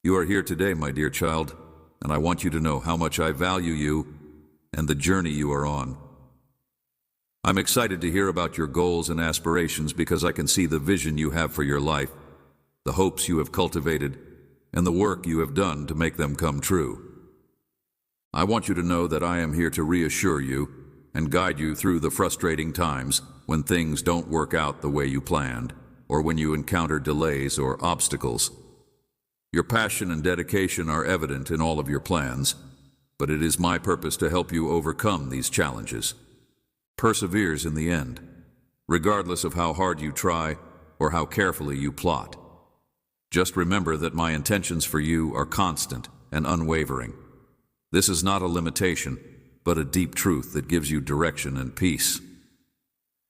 You are here today, my dear child, and I want you to know how much I value you and the journey you are on. I'm excited to hear about your goals and aspirations because I can see the vision you have for your life, the hopes you have cultivated, and the work you have done to make them come true. I want you to know that I am here to reassure you and guide you through the frustrating times when things don't work out the way you planned, or when you encounter delays or obstacles. Your passion and dedication are evident in all of your plans, but it is my purpose to help you overcome these challenges. Perseveres in the end, regardless of how hard you try or how carefully you plot. Just remember that my intentions for you are constant and unwavering. This is not a limitation, but a deep truth that gives you direction and peace.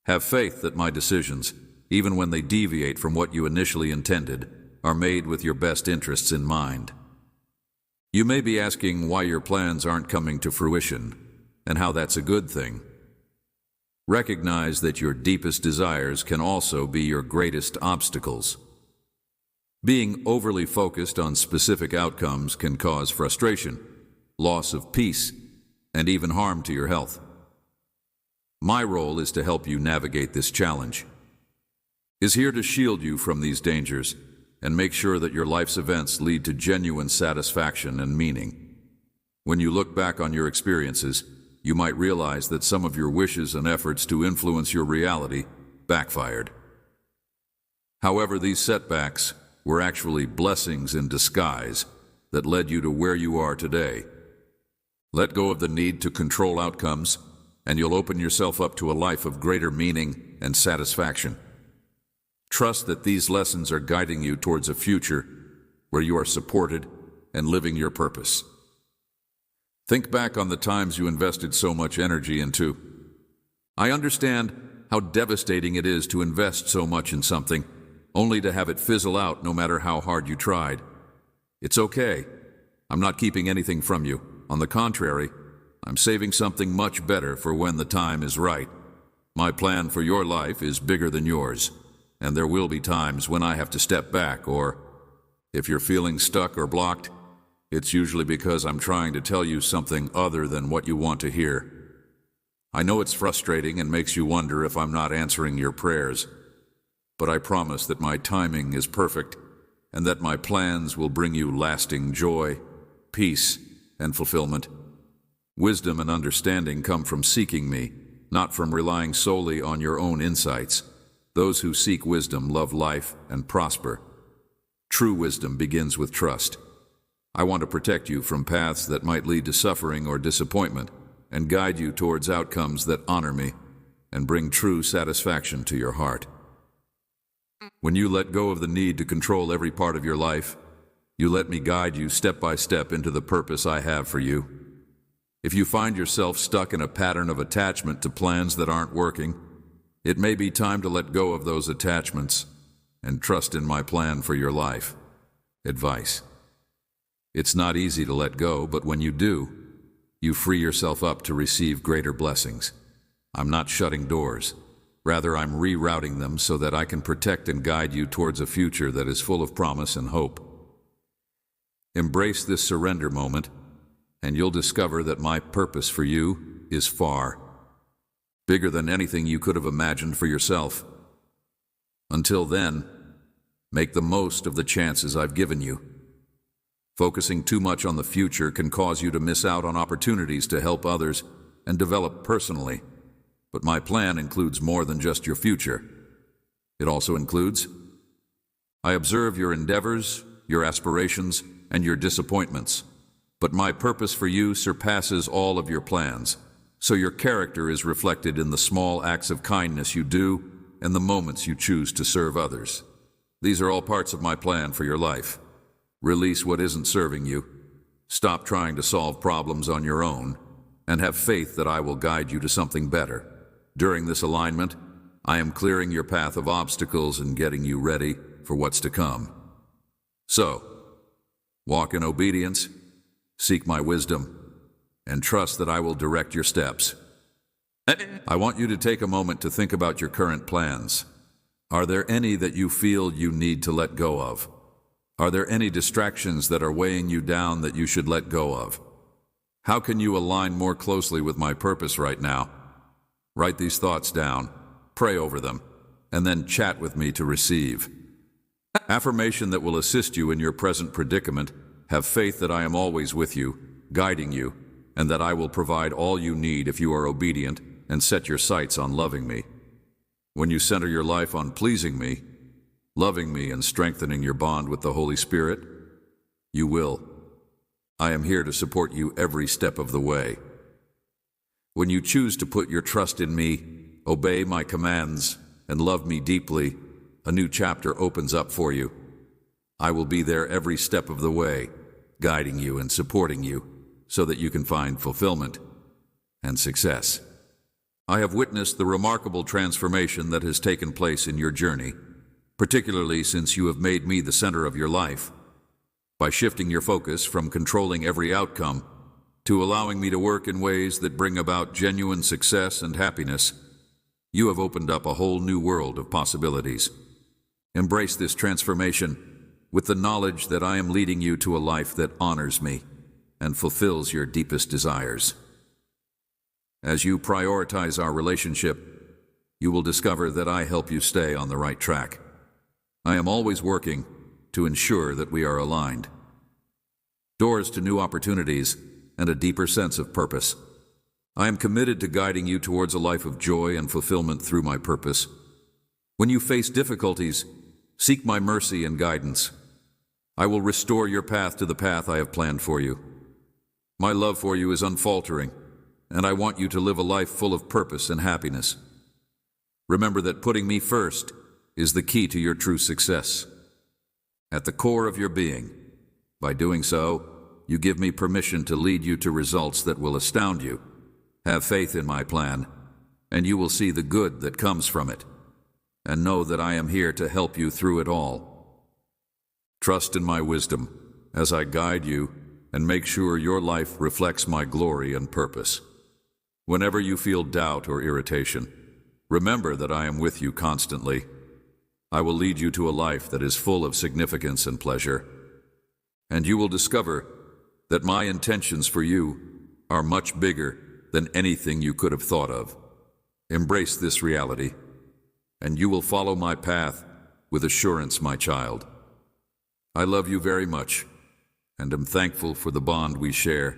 Have faith that my decisions, even when they deviate from what you initially intended, are made with your best interests in mind. You may be asking why your plans aren't coming to fruition, and how that's a good thing. Recognize that your deepest desires can also be your greatest obstacles. Being overly focused on specific outcomes can cause frustration, loss of peace, and even harm to your health. My role is to help you navigate this challenge, is here to shield you from these dangers and make sure that your life's events lead to genuine satisfaction and meaning. When you look back on your experiences, you might realize that some of your wishes and efforts to influence your reality backfired. However, these setbacks were actually blessings in disguise that led you to where you are today. Let go of the need to control outcomes, and you'll open yourself up to a life of greater meaning and satisfaction. Trust that these lessons are guiding you towards a future where you are supported and living your purpose. Think back on the times you invested so much energy into. I understand how devastating it is to invest so much in something, only to have it fizzle out no matter how hard you tried. It's okay. I'm not keeping anything from you. On the contrary, I'm saving something much better for when the time is right. My plan for your life is bigger than yours, and there will be times when I have to step back, or if you're feeling stuck or blocked, it's usually because I'm trying to tell you something other than what you want to hear. I know it's frustrating and makes you wonder if I'm not answering your prayers, but I promise that my timing is perfect and that my plans will bring you lasting joy, peace, and fulfillment. Wisdom and understanding come from seeking me, not from relying solely on your own insights. Those who seek wisdom love life and prosper. True wisdom begins with trust. I want to protect you from paths that might lead to suffering or disappointment, and guide you towards outcomes that honor me and bring true satisfaction to your heart. When you let go of the need to control every part of your life, you let me guide you step by step into the purpose I have for you. If you find yourself stuck in a pattern of attachment to plans that aren't working, it may be time to let go of those attachments and trust in my plan for your life. Advice. It's not easy to let go, but when you do, you free yourself up to receive greater blessings. I'm not shutting doors. Rather, I'm rerouting them so that I can protect and guide you towards a future that is full of promise and hope. Embrace this surrender moment, and you'll discover that my purpose for you is far bigger than anything you could have imagined for yourself. Until then, make the most of the chances I've given you. Focusing too much on the future can cause you to miss out on opportunities to help others and develop personally. But my plan includes more than just your future. It also includes, I observe your endeavors, your aspirations, and your disappointments. But my purpose for you surpasses all of your plans, so your character is reflected in the small acts of kindness you do and the moments you choose to serve others. These are all parts of my plan for your life. Release what isn't serving you. Stop trying to solve problems on your own, and have faith that I will guide you to something better. During this alignment, I am clearing your path of obstacles and getting you ready for what's to come. So, walk in obedience, seek my wisdom, and trust that I will direct your steps. I want you to take a moment to think about your current plans. Are there any that you feel you need to let go of? Are there any distractions that are weighing you down that you should let go of? How can you align more closely with my purpose right now? Write these thoughts down, pray over them, and then chat with me to receive. Affirmation that will assist you in your present predicament: have faith that I am always with you, guiding you, and that I will provide all you need if you are obedient and set your sights on loving me. When you center your life on pleasing me, loving me, and strengthening your bond with the Holy Spirit, you will. I am here to support you every step of the way. When you choose to put your trust in me, obey my commands, and love me deeply, a new chapter opens up for you. I will be there every step of the way, guiding you and supporting you so that you can find fulfillment and success. I have witnessed the remarkable transformation that has taken place in your journey, particularly since you have made me the center of your life. By shifting your focus from controlling every outcome to allowing me to work in ways that bring about genuine success and happiness, you have opened up a whole new world of possibilities. Embrace this transformation with the knowledge that I am leading you to a life that honors me and fulfills your deepest desires. As you prioritize our relationship, you will discover that I help you stay on the right track. I am always working to ensure that we are aligned. Doors to new opportunities and a deeper sense of purpose. I am committed to guiding you towards a life of joy and fulfillment through my purpose. When you face difficulties, seek my mercy and guidance. I will restore your path to the path I have planned for you. My love for you is unfaltering, and I want you to live a life full of purpose and happiness. Remember that putting me first is the key to your true success. At the core of your being. By doing so, you give me permission to lead you to results that will astound you. Have faith in my plan, and you will see the good that comes from it. And know that I am here to help you through it all. Trust in my wisdom as I guide you and make sure your life reflects my glory and purpose. Whenever you feel doubt or irritation, remember that I am with you constantly. I will lead you to a life that is full of significance and pleasure. And you will discover that my intentions for you are much bigger than anything you could have thought of. Embrace this reality, and you will follow my path with assurance, my child. I love you very much, and am thankful for the bond we share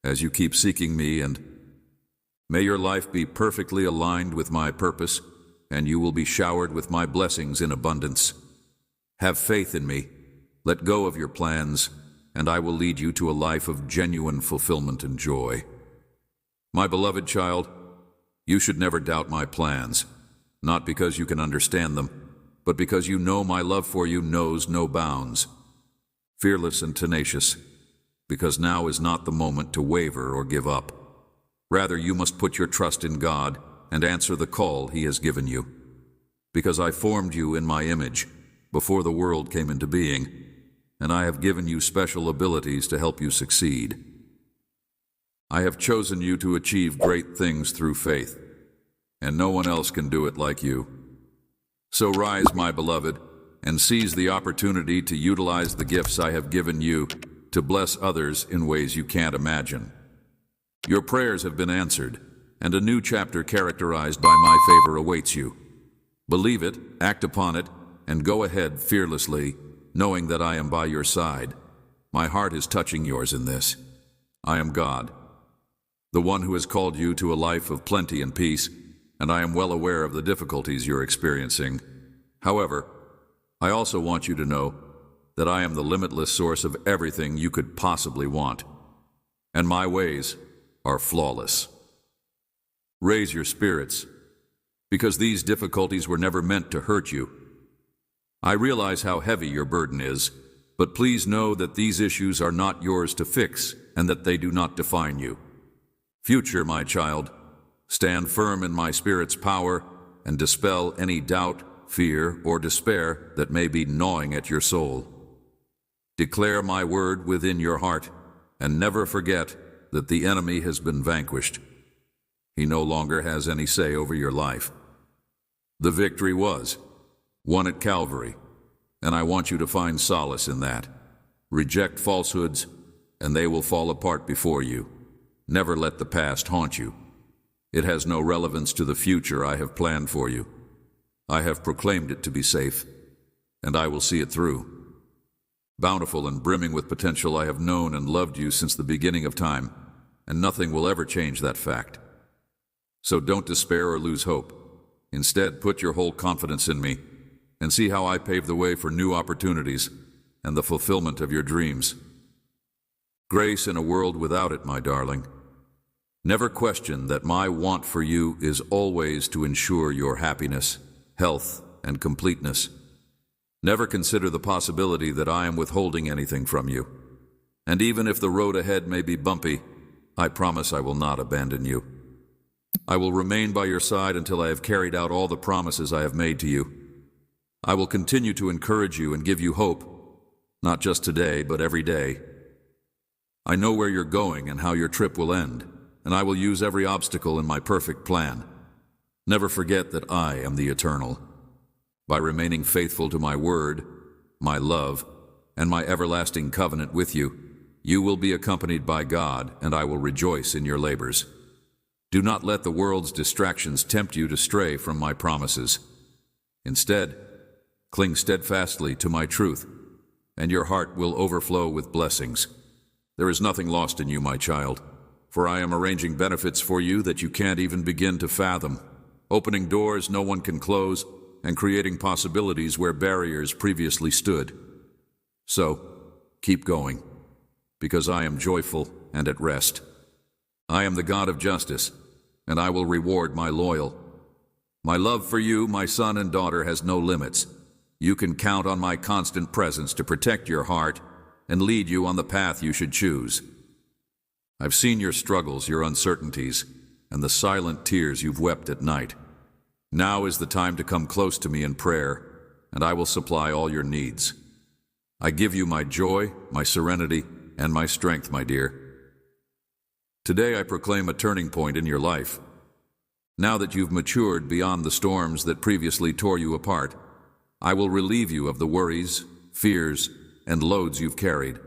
as you keep seeking me, and may your life be perfectly aligned with my purpose, and you will be showered with my blessings in abundance. Have faith in me, let go of your plans, and I will lead you to a life of genuine fulfillment and joy. My beloved child, you should never doubt my plans, not because you can understand them, but because you know my love for you knows no bounds. Fearless and tenacious, because now is not the moment to waver or give up. Rather, you must put your trust in God and answer the call He has given you. Because I formed you in my image before the world came into being, and I have given you special abilities to help you succeed. I have chosen you to achieve great things through faith, and no one else can do it like you. So rise, my beloved, and seize the opportunity to utilize the gifts I have given you to bless others in ways you can't imagine. Your prayers have been answered, and a new chapter characterized by my favor awaits you. Believe it, act upon it, and go ahead fearlessly, knowing that I am by your side. My heart is touching yours in this. I am God, the one who has called you to a life of plenty and peace, and I am well aware of the difficulties you're experiencing. However, I also want you to know that I am the limitless source of everything you could possibly want, and my ways are flawless. Raise your spirits, because these difficulties were never meant to hurt you. I realize how heavy your burden is, but please know that these issues are not yours to fix and that they do not define you. Future, my child, stand firm in my Spirit's power and dispel any doubt, fear, or despair that may be gnawing at your soul. Declare my word within your heart and never forget that the enemy has been vanquished. He no longer has any say over your life. The victory was won at Calvary, and I want you to find solace in that. Reject falsehoods, and they will fall apart before you. Never let the past haunt you. It has no relevance to the future I have planned for you. I have proclaimed it to be safe, and I will see it through. Bountiful and brimming with potential, I have known and loved you since the beginning of time, and nothing will ever change that fact. So don't despair or lose hope. Instead, put your whole confidence in me, and see how I pave the way for new opportunities and the fulfillment of your dreams. Grace in a world without it, my darling. Never question that my want for you is always to ensure your happiness, health, and completeness. Never consider the possibility that I am withholding anything from you. And even if the road ahead may be bumpy, I promise I will not abandon you. I will remain by your side until I have carried out all the promises I have made to you. I will continue to encourage you and give you hope, not just today, but every day. I know where you're going and how your trip will end, and I will use every obstacle in my perfect plan. Never forget that I am the Eternal. By remaining faithful to my word, my love, and my everlasting covenant with you, you will be accompanied by God, and I will rejoice in your labors. Do not let the world's distractions tempt you to stray from my promises. Instead, cling steadfastly to my truth, and your heart will overflow with blessings. There is nothing lost in you, my child, for I am arranging benefits for you that you can't even begin to fathom, opening doors no one can close, and creating possibilities where barriers previously stood. So, keep going, because I am joyful and at rest. I am the God of justice, and I will reward my loyal. My love for you, my son and daughter, has no limits. You can count on my constant presence to protect your heart and lead you on the path you should choose. I've seen your struggles, your uncertainties, and the silent tears you've wept at night. Now is the time to come close to me in prayer, and I will supply all your needs. I give you my joy, my serenity, and my strength, my dear. Today I proclaim a turning point in your life. Now that you've matured beyond the storms that previously tore you apart, I will relieve you of the worries, fears, and loads you've carried.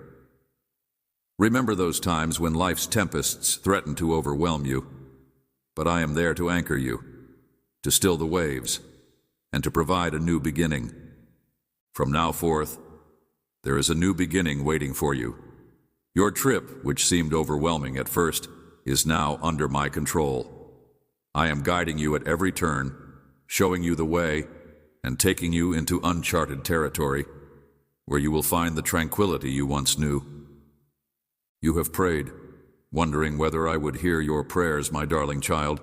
Remember those times when life's tempests threatened to overwhelm you, but I am there to anchor you, to still the waves, and to provide a new beginning. From now forth, there is a new beginning waiting for you. Your trip, which seemed overwhelming at first, is now under my control. I am guiding you at every turn, showing you the way, and taking you into uncharted territory, where you will find the tranquility you once knew. You have prayed, wondering whether I would hear your prayers, my darling child,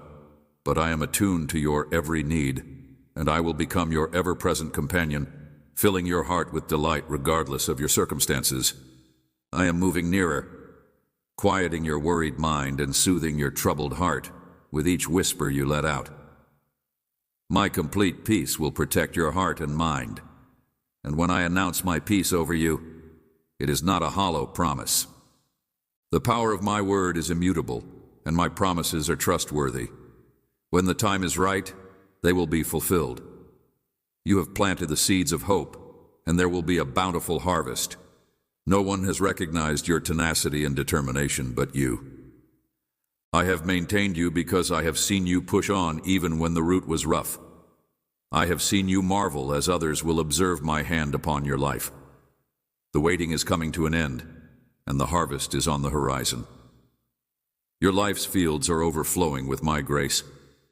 but I am attuned to your every need, and I will become your ever-present companion, filling your heart with delight regardless of your circumstances. I am moving nearer, quieting your worried mind and soothing your troubled heart with each whisper you let out. My complete peace will protect your heart and mind, and when I announce my peace over you, it is not a hollow promise. The power of my word is immutable, and my promises are trustworthy. When the time is right, they will be fulfilled. You have planted the seeds of hope, and there will be a bountiful harvest. No one has recognized your tenacity and determination but you. I have maintained you because I have seen you push on even when the route was rough. I have seen you marvel as others will observe my hand upon your life. The waiting is coming to an end, and the harvest is on the horizon. Your life's fields are overflowing with my grace,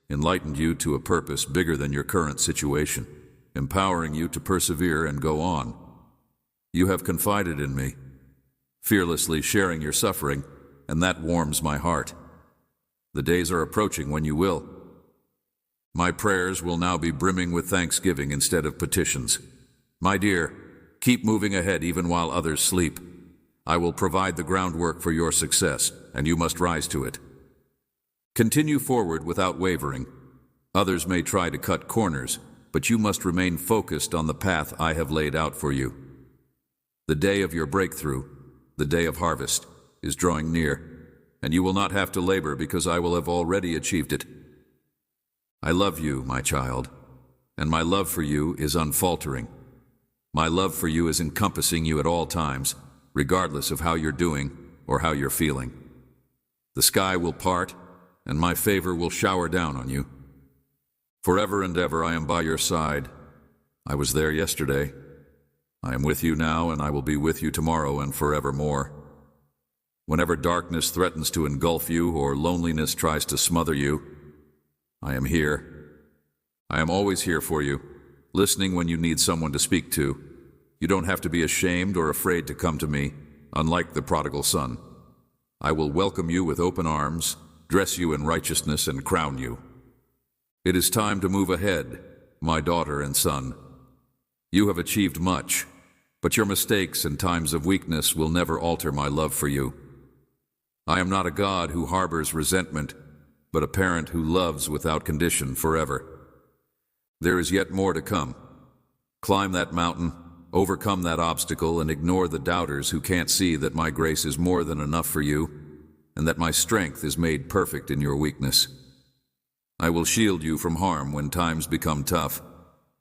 enlightened you to a purpose bigger than your current situation, empowering you to persevere and go on. You have confided in me, fearlessly sharing your suffering, and that warms my heart. The days are approaching when you will. My prayers will now be brimming with thanksgiving instead of petitions. My dear, keep moving ahead even while others sleep. I will provide the groundwork for your success, and you must rise to it. Continue forward without wavering. Others may try to cut corners, but you must remain focused on the path I have laid out for you. The day of your breakthrough, the day of harvest, is drawing near, and you will not have to labor because I will have already achieved it. I love you, my child, and my love for you is unfaltering. My love for you is encompassing you at all times, regardless of how you're doing or how you're feeling. The sky will part, and my favor will shower down on you. Forever and ever I am by your side. I was there yesterday. I am with you now, and I will be with you tomorrow and forevermore. Whenever darkness threatens to engulf you or loneliness tries to smother you, I am here. I am always here for you, listening when you need someone to speak to. You don't have to be ashamed or afraid to come to me, unlike the prodigal son. I will welcome you with open arms, dress you in righteousness, and crown you. It is time to move ahead, my daughter and son. You have achieved much, but your mistakes and times of weakness will never alter my love for you. I am not a God who harbors resentment, but a parent who loves without condition forever. There is yet more to come. Climb that mountain, overcome that obstacle, and ignore the doubters who can't see that my grace is more than enough for you, and that my strength is made perfect in your weakness. I will shield you from harm when times become tough,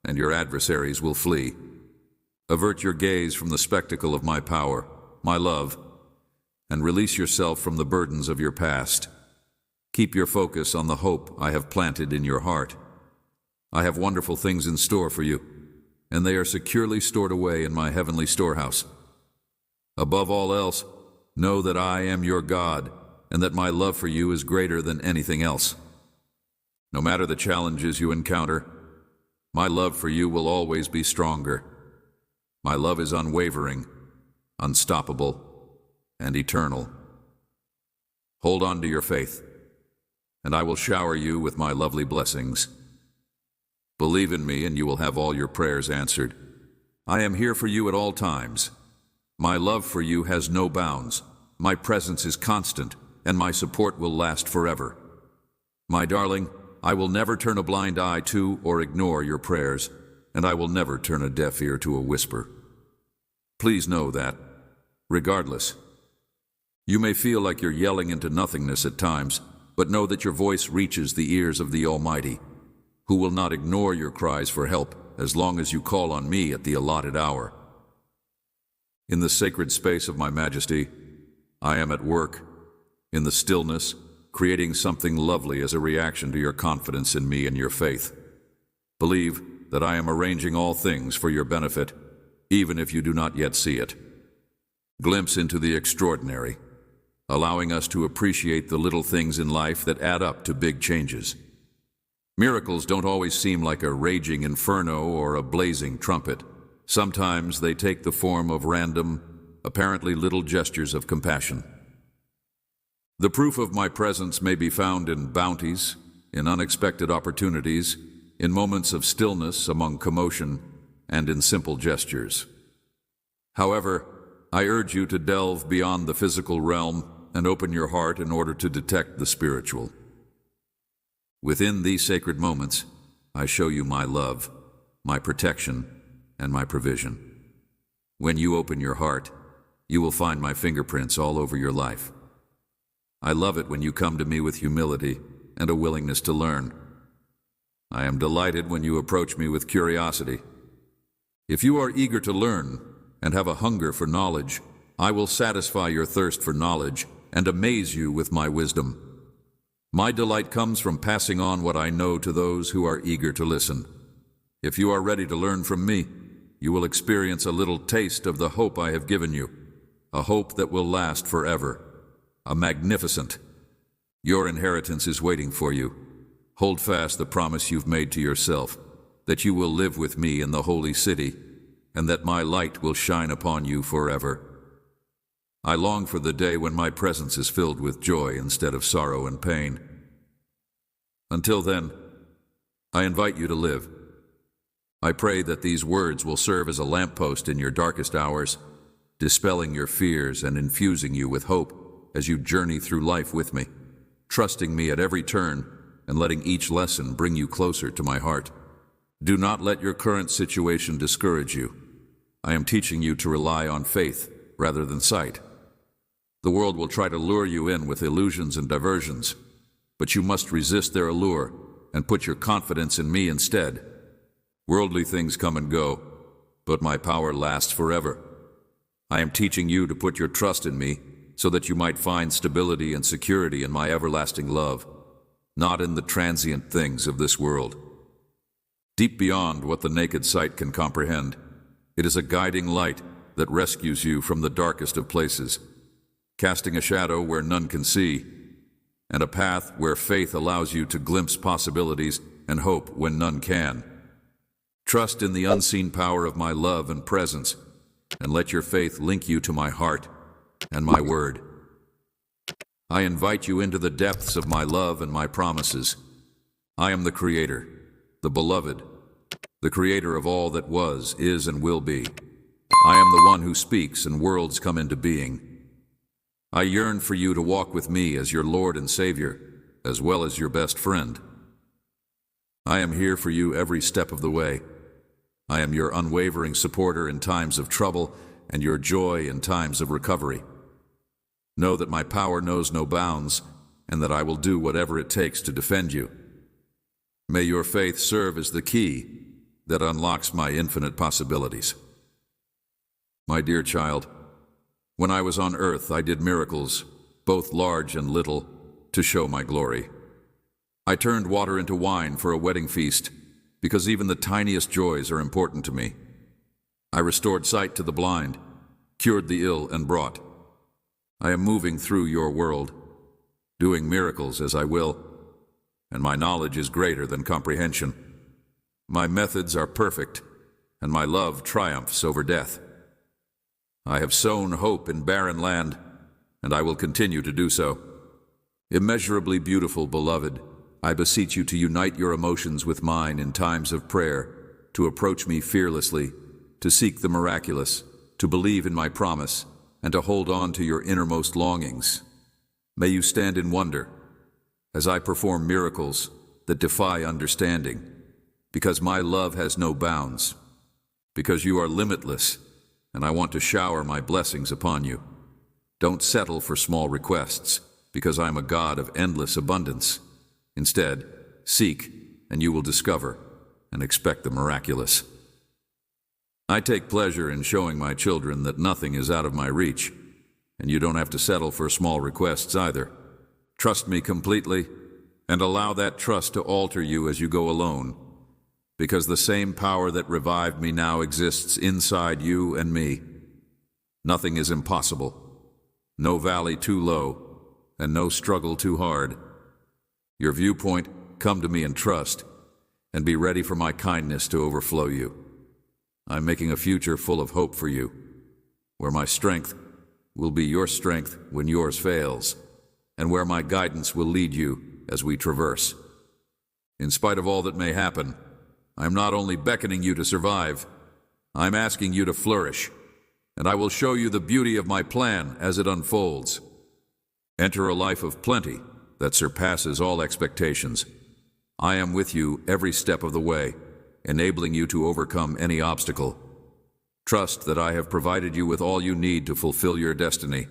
and your adversaries will flee. Avert your gaze from the spectacle of my power, my love, and release yourself from the burdens of your past. Keep your focus on the hope I have planted in your heart. I have wonderful things in store for you, and they are securely stored away in my heavenly storehouse. Above all else, know that I am your God, and that my love for you is greater than anything else. No matter the challenges you encounter, my love for you will always be stronger. My love is unwavering, unstoppable, and eternal. Hold on to your faith, and I will shower you with my lovely blessings. Believe in me, and you will have all your prayers answered. I am here for you at all times. My love for you has no bounds. My presence is constant, and my support will last forever. My darling, I will never turn a blind eye to or ignore your prayers, and I will never turn a deaf ear to a whisper. Please know that, regardless, you may feel like you're yelling into nothingness at times, but know that your voice reaches the ears of the Almighty, who will not ignore your cries for help as long as you call on me at the allotted hour. In the sacred space of my majesty, I am at work, in the stillness, creating something lovely as a reaction to your confidence in me and your faith. Believe that I am arranging all things for your benefit, even if you do not yet see it. Glimpse into the extraordinary, allowing us to appreciate the little things in life that add up to big changes. Miracles don't always seem like a raging inferno or a blazing trumpet. Sometimes they take the form of random, apparently little gestures of compassion. The proof of my presence may be found in bounties, in unexpected opportunities, in moments of stillness among commotion, and in simple gestures. However, I urge you to delve beyond the physical realm and open your heart in order to detect the spiritual. Within these sacred moments, I show you my love, my protection, and my provision. When you open your heart, you will find my fingerprints all over your life. I love it when you come to me with humility and a willingness to learn. I am delighted when you approach me with curiosity. If you are eager to learn and have a hunger for knowledge, I will satisfy your thirst for knowledge and amaze you with my wisdom. My delight comes from passing on what I know to those who are eager to listen. If you are ready to learn from me, you will experience a little taste of the hope I have given you, a hope that will last forever, a magnificent. Your inheritance is waiting for you. Hold fast the promise you've made to yourself, that you will live with me in the holy city, and that my light will shine upon you forever. I long for the day when my presence is filled with joy instead of sorrow and pain. Until then, I invite you to live. I pray that these words will serve as a lamppost in your darkest hours, dispelling your fears and infusing you with hope as you journey through life with me, trusting me at every turn and letting each lesson bring you closer to my heart. Do not let your current situation discourage you. I am teaching you to rely on faith rather than sight. The world will try to lure you in with illusions and diversions, but you must resist their allure and put your confidence in me instead. Worldly things come and go, but my power lasts forever. I am teaching you to put your trust in me so that you might find stability and security in my everlasting love, not in the transient things of this world. Deep beyond what the naked sight can comprehend, it is a guiding light that rescues you from the darkest of places, casting a shadow where none can see, and a path where faith allows you to glimpse possibilities and hope when none can. Trust in the unseen power of my love and presence, and let your faith link you to my heart and my word. I invite you into the depths of my love and my promises. I am the Creator, the Beloved, the Creator of all that was, is, and will be. I am the one who speaks and worlds come into being. I yearn for you to walk with me as your Lord and Savior, as well as your best friend. I am here for you every step of the way. I am your unwavering supporter in times of trouble and your joy in times of recovery. Know that my power knows no bounds and that I will do whatever it takes to defend you. May your faith serve as the key that unlocks my infinite possibilities. My dear child, when I was on earth, I did miracles, both large and little, to show my glory. I turned water into wine for a wedding feast, because even the tiniest joys are important to me. I restored sight to the blind, cured the ill, and brought. I am moving through your world, doing miracles as I will, and my knowledge is greater than comprehension. My methods are perfect, and my love triumphs over death. I have sown hope in barren land, and I will continue to do so. Immeasurably beautiful beloved, I beseech you to unite your emotions with mine in times of prayer, to approach me fearlessly, to seek the miraculous, to believe in my promise, and to hold on to your innermost longings. May you stand in wonder as I perform miracles that defy understanding, because my love has no bounds, because you are limitless, and I want to shower my blessings upon you. Don't settle for small requests, because I am a God of endless abundance. Instead, seek, and you will discover, and expect the miraculous. I take pleasure in showing my children that nothing is out of my reach, and you don't have to settle for small requests either. Trust me completely, and allow that trust to alter you as you go alone, because the same power that revived me now exists inside you and me. Nothing is impossible, no valley too low, and no struggle too hard. Your viewpoint, come to me in trust, and be ready for my kindness to overflow you. I'm making a future full of hope for you, where my strength will be your strength when yours fails, and where my guidance will lead you as we traverse. In spite of all that may happen, I'm not only beckoning you to survive, I'm asking you to flourish, and I will show you the beauty of my plan as it unfolds. Enter a life of plenty that surpasses all expectations. I am with you every step of the way, enabling you to overcome any obstacle. Trust that I have provided you with all you need to fulfill your destiny,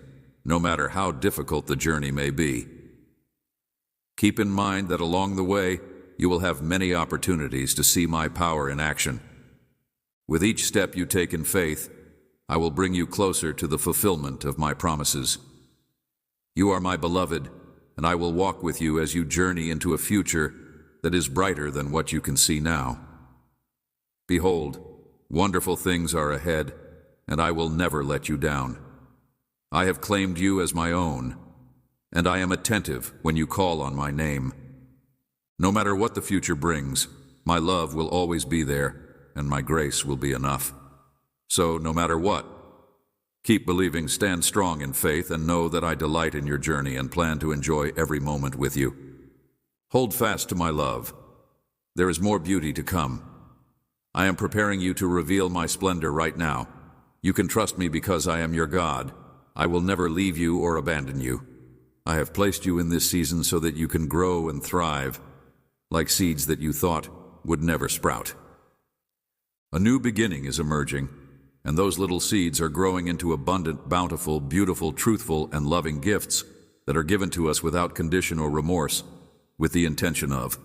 no matter how difficult the journey may be. Keep in mind that along the way, you will have many opportunities to see my power in action. With each step you take in faith, I will bring you closer to the fulfillment of my promises. You are my beloved, and I will walk with you as you journey into a future that is brighter than what you can see now. Behold, wonderful things are ahead, and I will never let you down. I have claimed you as my own, and I am attentive when you call on my name. No matter what the future brings, my love will always be there, and my grace will be enough. So, no matter what, keep believing, stand strong in faith, and know that I delight in your journey and plan to enjoy every moment with you. Hold fast to my love. There is more beauty to come. I am preparing you to reveal my splendor right now. You can trust me because I am your God. I will never leave you or abandon you. I have placed you in this season so that you can grow and thrive, like seeds that you thought would never sprout. A new beginning is emerging, and those little seeds are growing into abundant, bountiful, beautiful, truthful, and loving gifts that are given to us without condition or remorse, with the intention of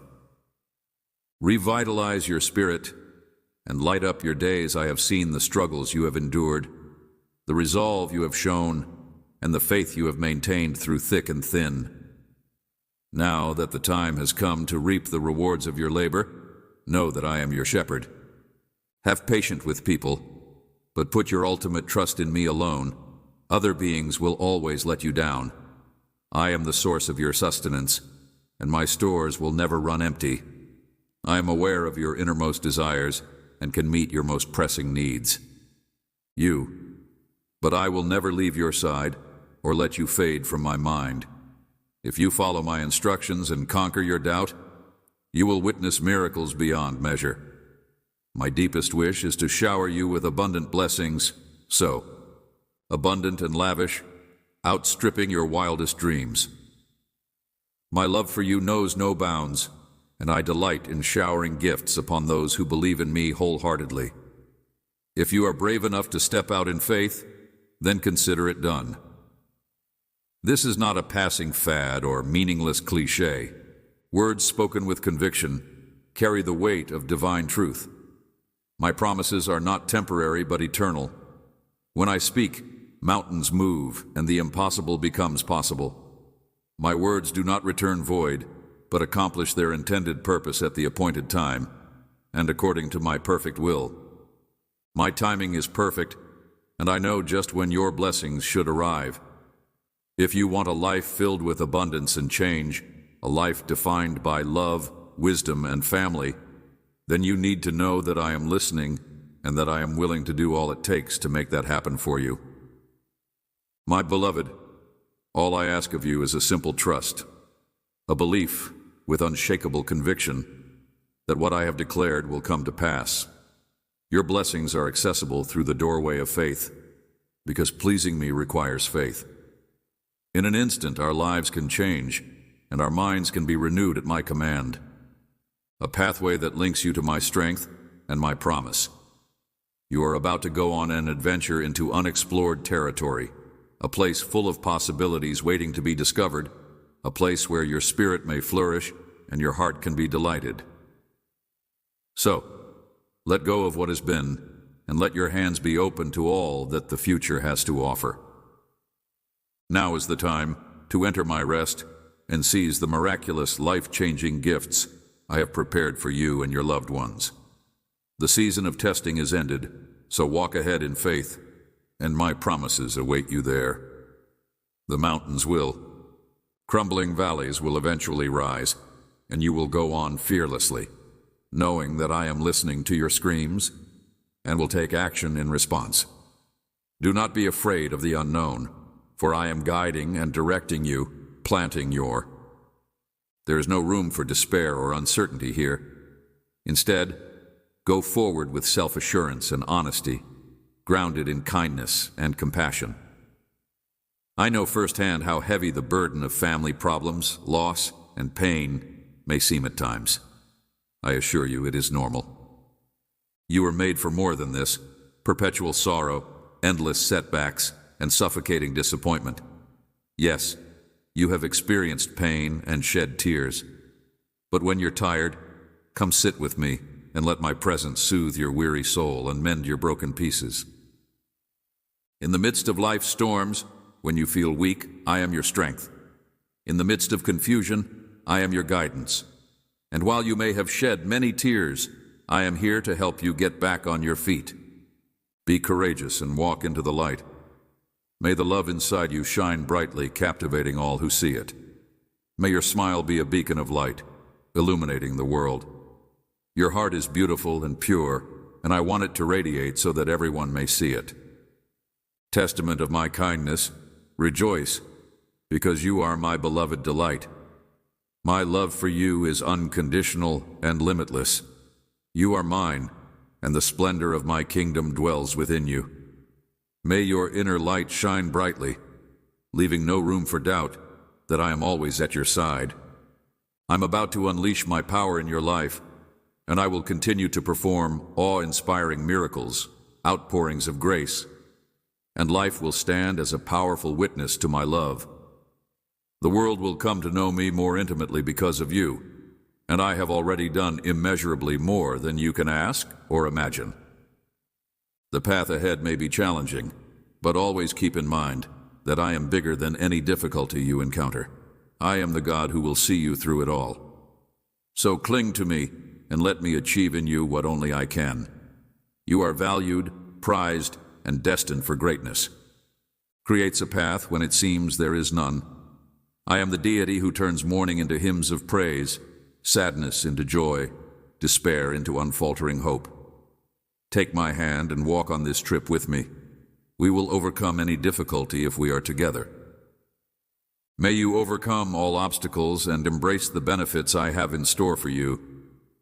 revitalize your spirit and light up your days. I have seen the struggles you have endured, the resolve you have shown, and the faith you have maintained through thick and thin. Now that the time has come to reap the rewards of your labor, know that I am your shepherd. Have patience with people, but put your ultimate trust in me alone. Other beings will always let you down. I am the source of your sustenance, and my stores will never run empty. I am aware of your innermost desires and can meet your most pressing needs. But I will never leave your side or let you fade from my mind. If you follow my instructions and conquer your doubt, you will witness miracles beyond measure. My deepest wish is to shower you with abundant blessings, so abundant and lavish, outstripping your wildest dreams. My love for you knows no bounds, and I delight in showering gifts upon those who believe in me wholeheartedly. If you are brave enough to step out in faith, then consider it done. This is not a passing fad or meaningless cliché. Words spoken with conviction carry the weight of divine truth. My promises are not temporary but eternal. When I speak, mountains move and the impossible becomes possible. My words do not return void, but accomplish their intended purpose at the appointed time, and according to my perfect will. My timing is perfect, and I know just when your blessings should arrive. If you want a life filled with abundance and change, a life defined by love, wisdom, and family, then you need to know that I am listening and that I am willing to do all it takes to make that happen for you. My beloved, all I ask of you is a simple trust, a belief with unshakable conviction that what I have declared will come to pass. Your blessings are accessible through the doorway of faith, because pleasing me requires faith. In an instant, our lives can change, and our minds can be renewed at my command. A pathway that links you to my strength and my promise. You are about to go on an adventure into unexplored territory, a place full of possibilities waiting to be discovered, a place where your spirit may flourish and your heart can be delighted. So, let go of what has been, and let your hands be open to all that the future has to offer. Now is the time to enter my rest and seize the miraculous, life-changing gifts I have prepared for you and your loved ones. The season of testing is ended, so walk ahead in faith, and my promises await you there. The mountains will. Crumbling valleys will eventually rise, and you will go on fearlessly, knowing that I am listening to your screams and will take action in response. Do not be afraid of the unknown, for I am guiding and directing you, planting your. There is no room for despair or uncertainty here. Instead, go forward with self-assurance and honesty, grounded in kindness and compassion. I know firsthand how heavy the burden of family problems, loss, and pain may seem at times. I assure you it is normal. You are made for more than this: perpetual sorrow, endless setbacks, and suffocating disappointment. Yes, you have experienced pain and shed tears. But when you're tired, come sit with me and let my presence soothe your weary soul and mend your broken pieces. In the midst of life's storms, when you feel weak, I am your strength. In the midst of confusion, I am your guidance. And while you may have shed many tears, I am here to help you get back on your feet. Be courageous and walk into the light. May the love inside you shine brightly, captivating all who see it. May your smile be a beacon of light, illuminating the world. Your heart is beautiful and pure, and I want it to radiate so that everyone may see it. Testament of my kindness, rejoice, because you are my beloved delight. My love for you is unconditional and limitless. You are mine, and the splendor of my kingdom dwells within you. May your inner light shine brightly, leaving no room for doubt that I am always at your side. I'm about to unleash my power in your life, and I will continue to perform awe-inspiring miracles, outpourings of grace, and life will stand as a powerful witness to my love. The world will come to know me more intimately because of you, and I have already done immeasurably more than you can ask or imagine. The path ahead may be challenging, but always keep in mind that I am bigger than any difficulty you encounter. I am the God who will see you through it all. So cling to me and let me achieve in you what only I can. You are valued, prized, and destined for greatness. Creates a path when it seems there is none. I am the deity who turns mourning into hymns of praise, sadness into joy, despair into unfaltering hope. Take my hand and walk on this trip with me. We will overcome any difficulty if we are together. May you overcome all obstacles and embrace the benefits I have in store for you.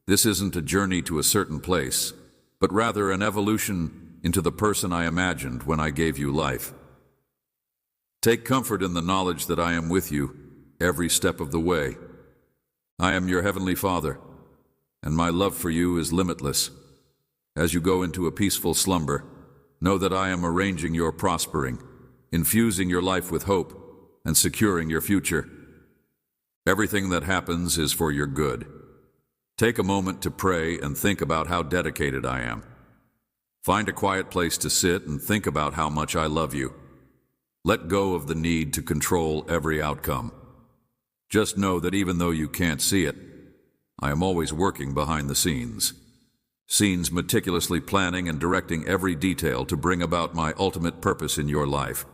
This isn't a journey to a certain place, but rather an evolution into the person I imagined when I gave you life. Take comfort in the knowledge that I am with you every step of the way. I am your Heavenly Father, and my love for you is limitless. As you go into a peaceful slumber, know that I am arranging your prospering, infusing your life with hope, and securing your future. Everything that happens is for your good. Take a moment to pray and think about how dedicated I am. Find a quiet place to sit and think about how much I love you. Let go of the need to control every outcome. Just know that even though you can't see it, I am always working behind the scenes. Scenes meticulously planning and directing every detail to bring about my ultimate purpose in your life.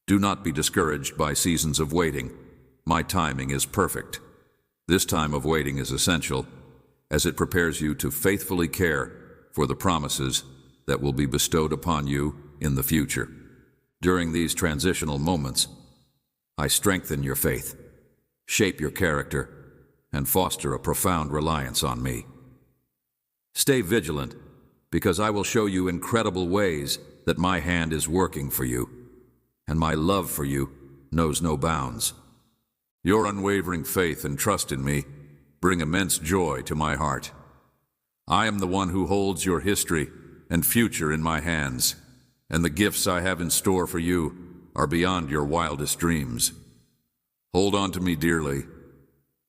Do not be discouraged by seasons of waiting. My timing is perfect. This time of waiting is essential, as it prepares you to faithfully care for the promises that will be bestowed upon you in the future. During these transitional moments, I strengthen your faith, shape your character, and foster a profound reliance on me. Stay vigilant, because I will show you incredible ways that my hand is working for you, and my love for you knows no bounds. Your unwavering faith and trust in me bring immense joy to my heart. I am the one who holds your history and future in my hands, and the gifts I have in store for you are beyond your wildest dreams. Hold on to me dearly,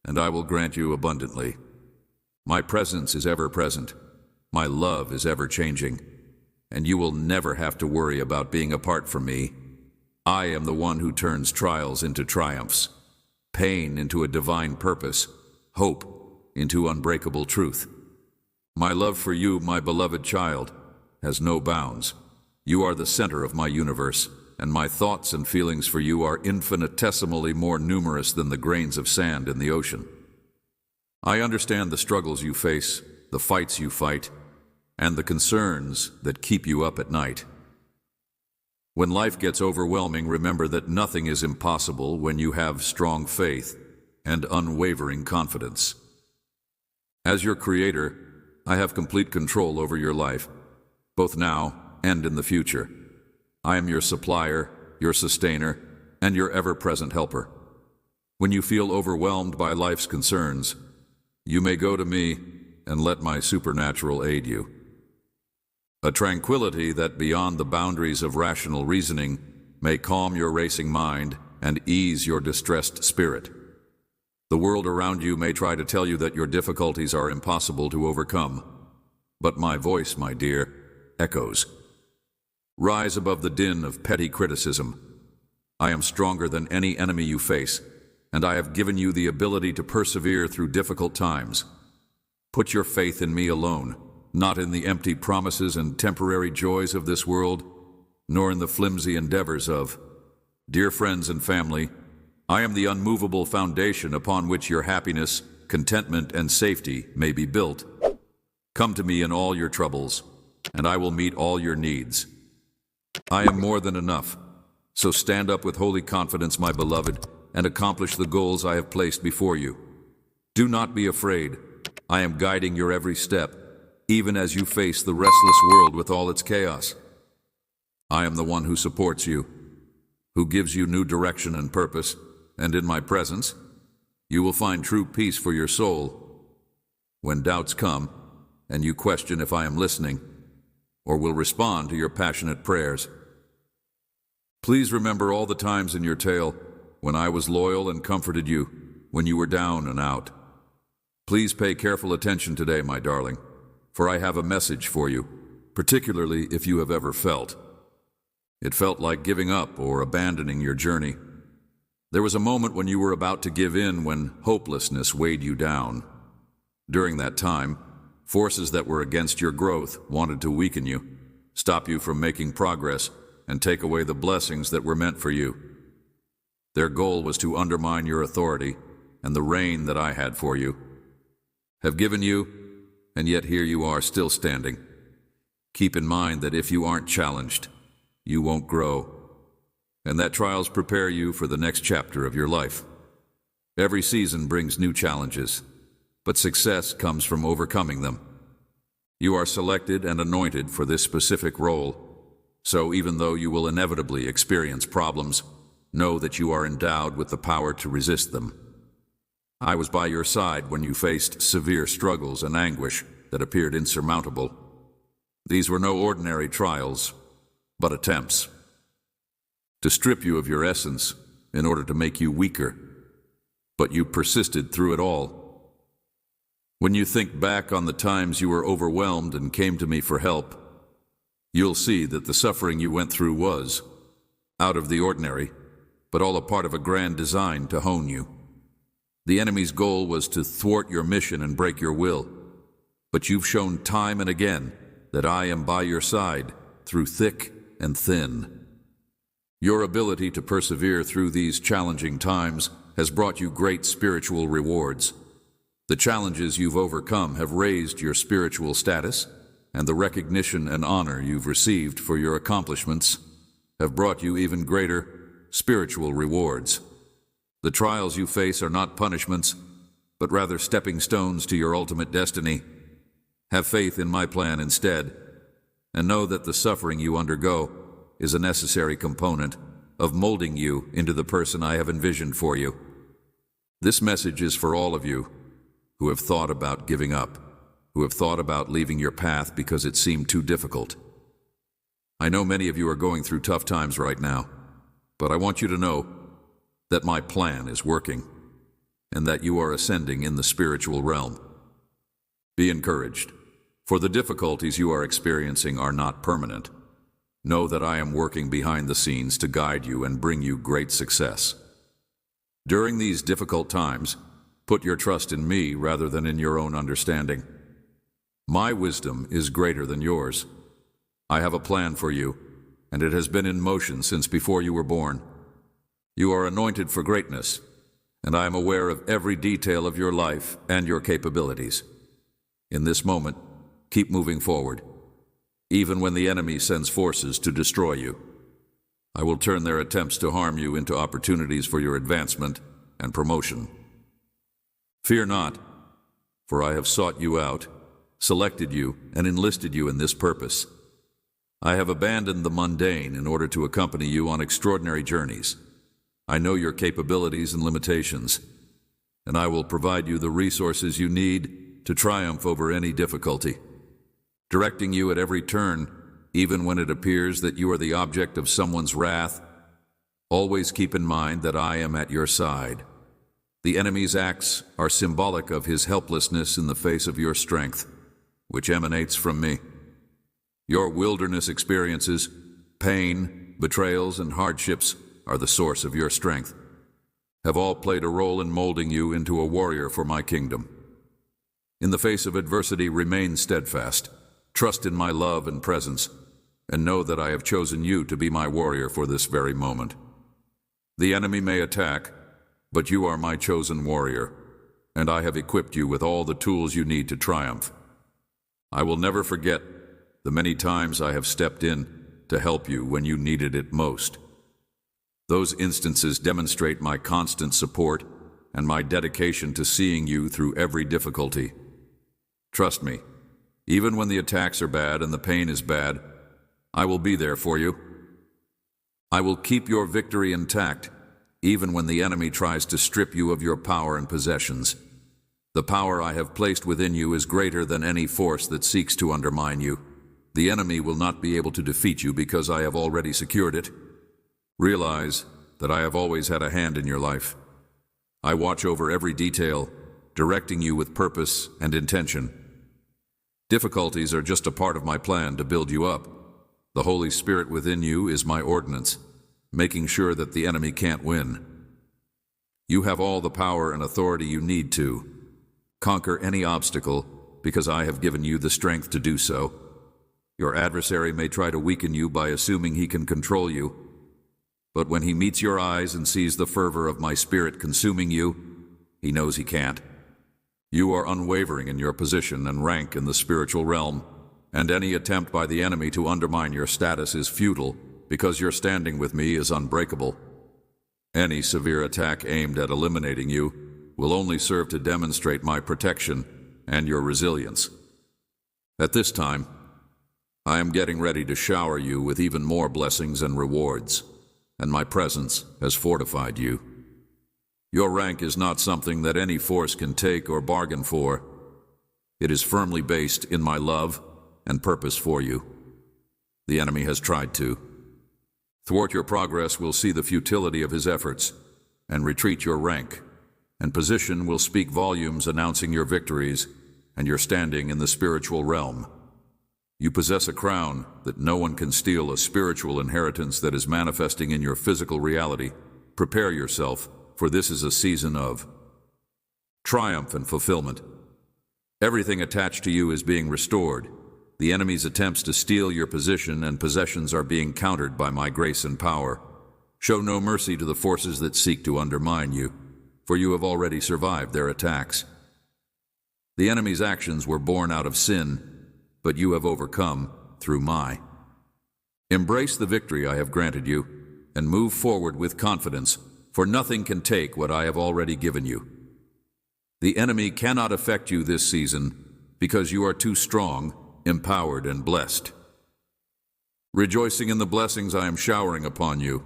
and I will grant you abundantly. My presence is ever present, my love is ever changing, and you will never have to worry about being apart from me. I am the one who turns trials into triumphs, pain into a divine purpose, hope into unbreakable truth. My love for you, my beloved child, has no bounds. You are the center of my universe, and my thoughts and feelings for you are infinitesimally more numerous than the grains of sand in the ocean. I understand the struggles you face, the fights you fight, and the concerns that keep you up at night. When life gets overwhelming, remember that nothing is impossible when you have strong faith and unwavering confidence. As your creator, I have complete control over your life, both now and in the future. I am your supplier, your sustainer, and your ever-present helper. When you feel overwhelmed by life's concerns, you may go to me and let my supernatural aid you. A tranquility that beyond the boundaries of rational reasoning may calm your racing mind and ease your distressed spirit. The world around you may try to tell you that your difficulties are impossible to overcome, but my voice, my dear, echoes. Rise above the din of petty criticism. I am stronger than any enemy you face, and I have given you the ability to persevere through difficult times. Put your faith in me alone, not in the empty promises and temporary joys of this world, nor in the flimsy endeavors of. Dear friends and family, I am the unmovable foundation upon which your happiness, contentment, and safety may be built. Come to me in all your troubles, and I will meet all your needs. I am more than enough, so stand up with holy confidence, my beloved, and accomplish the goals I have placed before you. Do not be afraid. I am guiding your every step, even as you face the restless world with all its chaos. I am the one who supports you, who gives you new direction and purpose, and in my presence, you will find true peace for your soul. When doubts come, and you question if I am listening, or will respond to your passionate prayers, please remember all the times in your tale when I was loyal and comforted you when you were down and out. Please pay careful attention today, my darling, for I have a message for you, particularly if you have ever felt. It felt like giving up or abandoning your journey. There was a moment when you were about to give in, when hopelessness weighed you down. During that time, forces that were against your growth wanted to weaken you, stop you from making progress, and take away the blessings that were meant for you. Their goal was to undermine your authority and the reign that I had for you, have given you, and yet here you are still standing. Keep in mind that if you aren't challenged, you won't grow, and that trials prepare you for the next chapter of your life. Every season brings new challenges, but success comes from overcoming them. You are selected and anointed for this specific role, so even though you will inevitably experience problems, know that you are endowed with the power to resist them. I was by your side when you faced severe struggles and anguish that appeared insurmountable. These were no ordinary trials, but attempts to strip you of your essence in order to make you weaker. But you persisted through it all. When you think back on the times you were overwhelmed and came to me for help, you'll see that the suffering you went through was out of the ordinary, but all a part of a grand design to hone you. The enemy's goal was to thwart your mission and break your will, but you've shown time and again that I am by your side through thick and thin. Your ability to persevere through these challenging times has brought you great spiritual rewards. The challenges you've overcome have raised your spiritual status, and the recognition and honor you've received for your accomplishments have brought you even greater spiritual rewards. The trials you face are not punishments, but rather stepping stones to your ultimate destiny. Have faith in my plan instead, and know that the suffering you undergo is a necessary component of molding you into the person I have envisioned for you. This message is for all of you who have thought about giving up, who have thought about leaving your path because it seemed too difficult. I know many of you are going through tough times right now, but I want you to know that my plan is working, and that you are ascending in the spiritual realm. Be encouraged, for the difficulties you are experiencing are not permanent. Know that I am working behind the scenes to guide you and bring you great success. During these difficult times, put your trust in me rather than in your own understanding. My wisdom is greater than yours. I have a plan for you, and it has been in motion since before you were born. You are anointed for greatness, and I am aware of every detail of your life and your capabilities. In this moment, keep moving forward, even when the enemy sends forces to destroy you. I will turn their attempts to harm you into opportunities for your advancement and promotion. Fear not, for I have sought you out, selected you, and enlisted you in this purpose. I have abandoned the mundane in order to accompany you on extraordinary journeys. I know your capabilities and limitations, and I will provide you the resources you need to triumph over any difficulty, directing you at every turn, even when it appears that you are the object of someone's wrath. Always keep in mind that I am at your side. The enemy's acts are symbolic of his helplessness in the face of your strength, which emanates from me. Your wilderness experiences, pain, betrayals, and hardships are the source of your strength, have all played a role in molding you into a warrior for my kingdom. In the face of adversity, remain steadfast, trust in my love and presence, and know that I have chosen you to be my warrior for this very moment. The enemy may attack, but you are my chosen warrior, and I have equipped you with all the tools you need to triumph. I will never forget the many times I have stepped in to help you when you needed it most. Those instances demonstrate my constant support and my dedication to seeing you through every difficulty. Trust me, even when the attacks are bad and the pain is bad, I will be there for you. I will keep your victory intact, even when the enemy tries to strip you of your power and possessions. The power I have placed within you is greater than any force that seeks to undermine you. The enemy will not be able to defeat you because I have already secured it. Realize that I have always had a hand in your life. I watch over every detail, directing you with purpose and intention. Difficulties are just a part of my plan to build you up. The Holy Spirit within you is my ordinance, making sure that the enemy can't win. You have all the power and authority you need to conquer any obstacle because I have given you the strength to do so. Your adversary may try to weaken you by assuming he can control you, but when he meets your eyes and sees the fervor of my Spirit consuming you, he knows he can't. You are unwavering in your position and rank in the spiritual realm, and any attempt by the enemy to undermine your status is futile because your standing with me is unbreakable. Any severe attack aimed at eliminating you will only serve to demonstrate my protection and your resilience. At this time, I am getting ready to shower you with even more blessings and rewards, and my presence has fortified you. Your rank is not something that any force can take or bargain for. It is firmly based in my love and purpose for you. The enemy has tried to thwart your progress, will see the futility of his efforts and retreat your rank, and position will speak volumes announcing your victories and your standing in the spiritual realm. You possess a crown that no one can steal, a spiritual inheritance that is manifesting in your physical reality. Prepare yourself, for this is a season of triumph and fulfillment. Everything attached to you is being restored. The enemy's attempts to steal your position and possessions are being countered by my grace and power. Show no mercy to the forces that seek to undermine you, for you have already survived their attacks. The enemy's actions were born out of sin, but you have overcome through my. Embrace the victory I have granted you, and move forward with confidence, for nothing can take what I have already given you. The enemy cannot affect you this season, because you are too strong, empowered, and blessed. Rejoicing in the blessings I am showering upon you,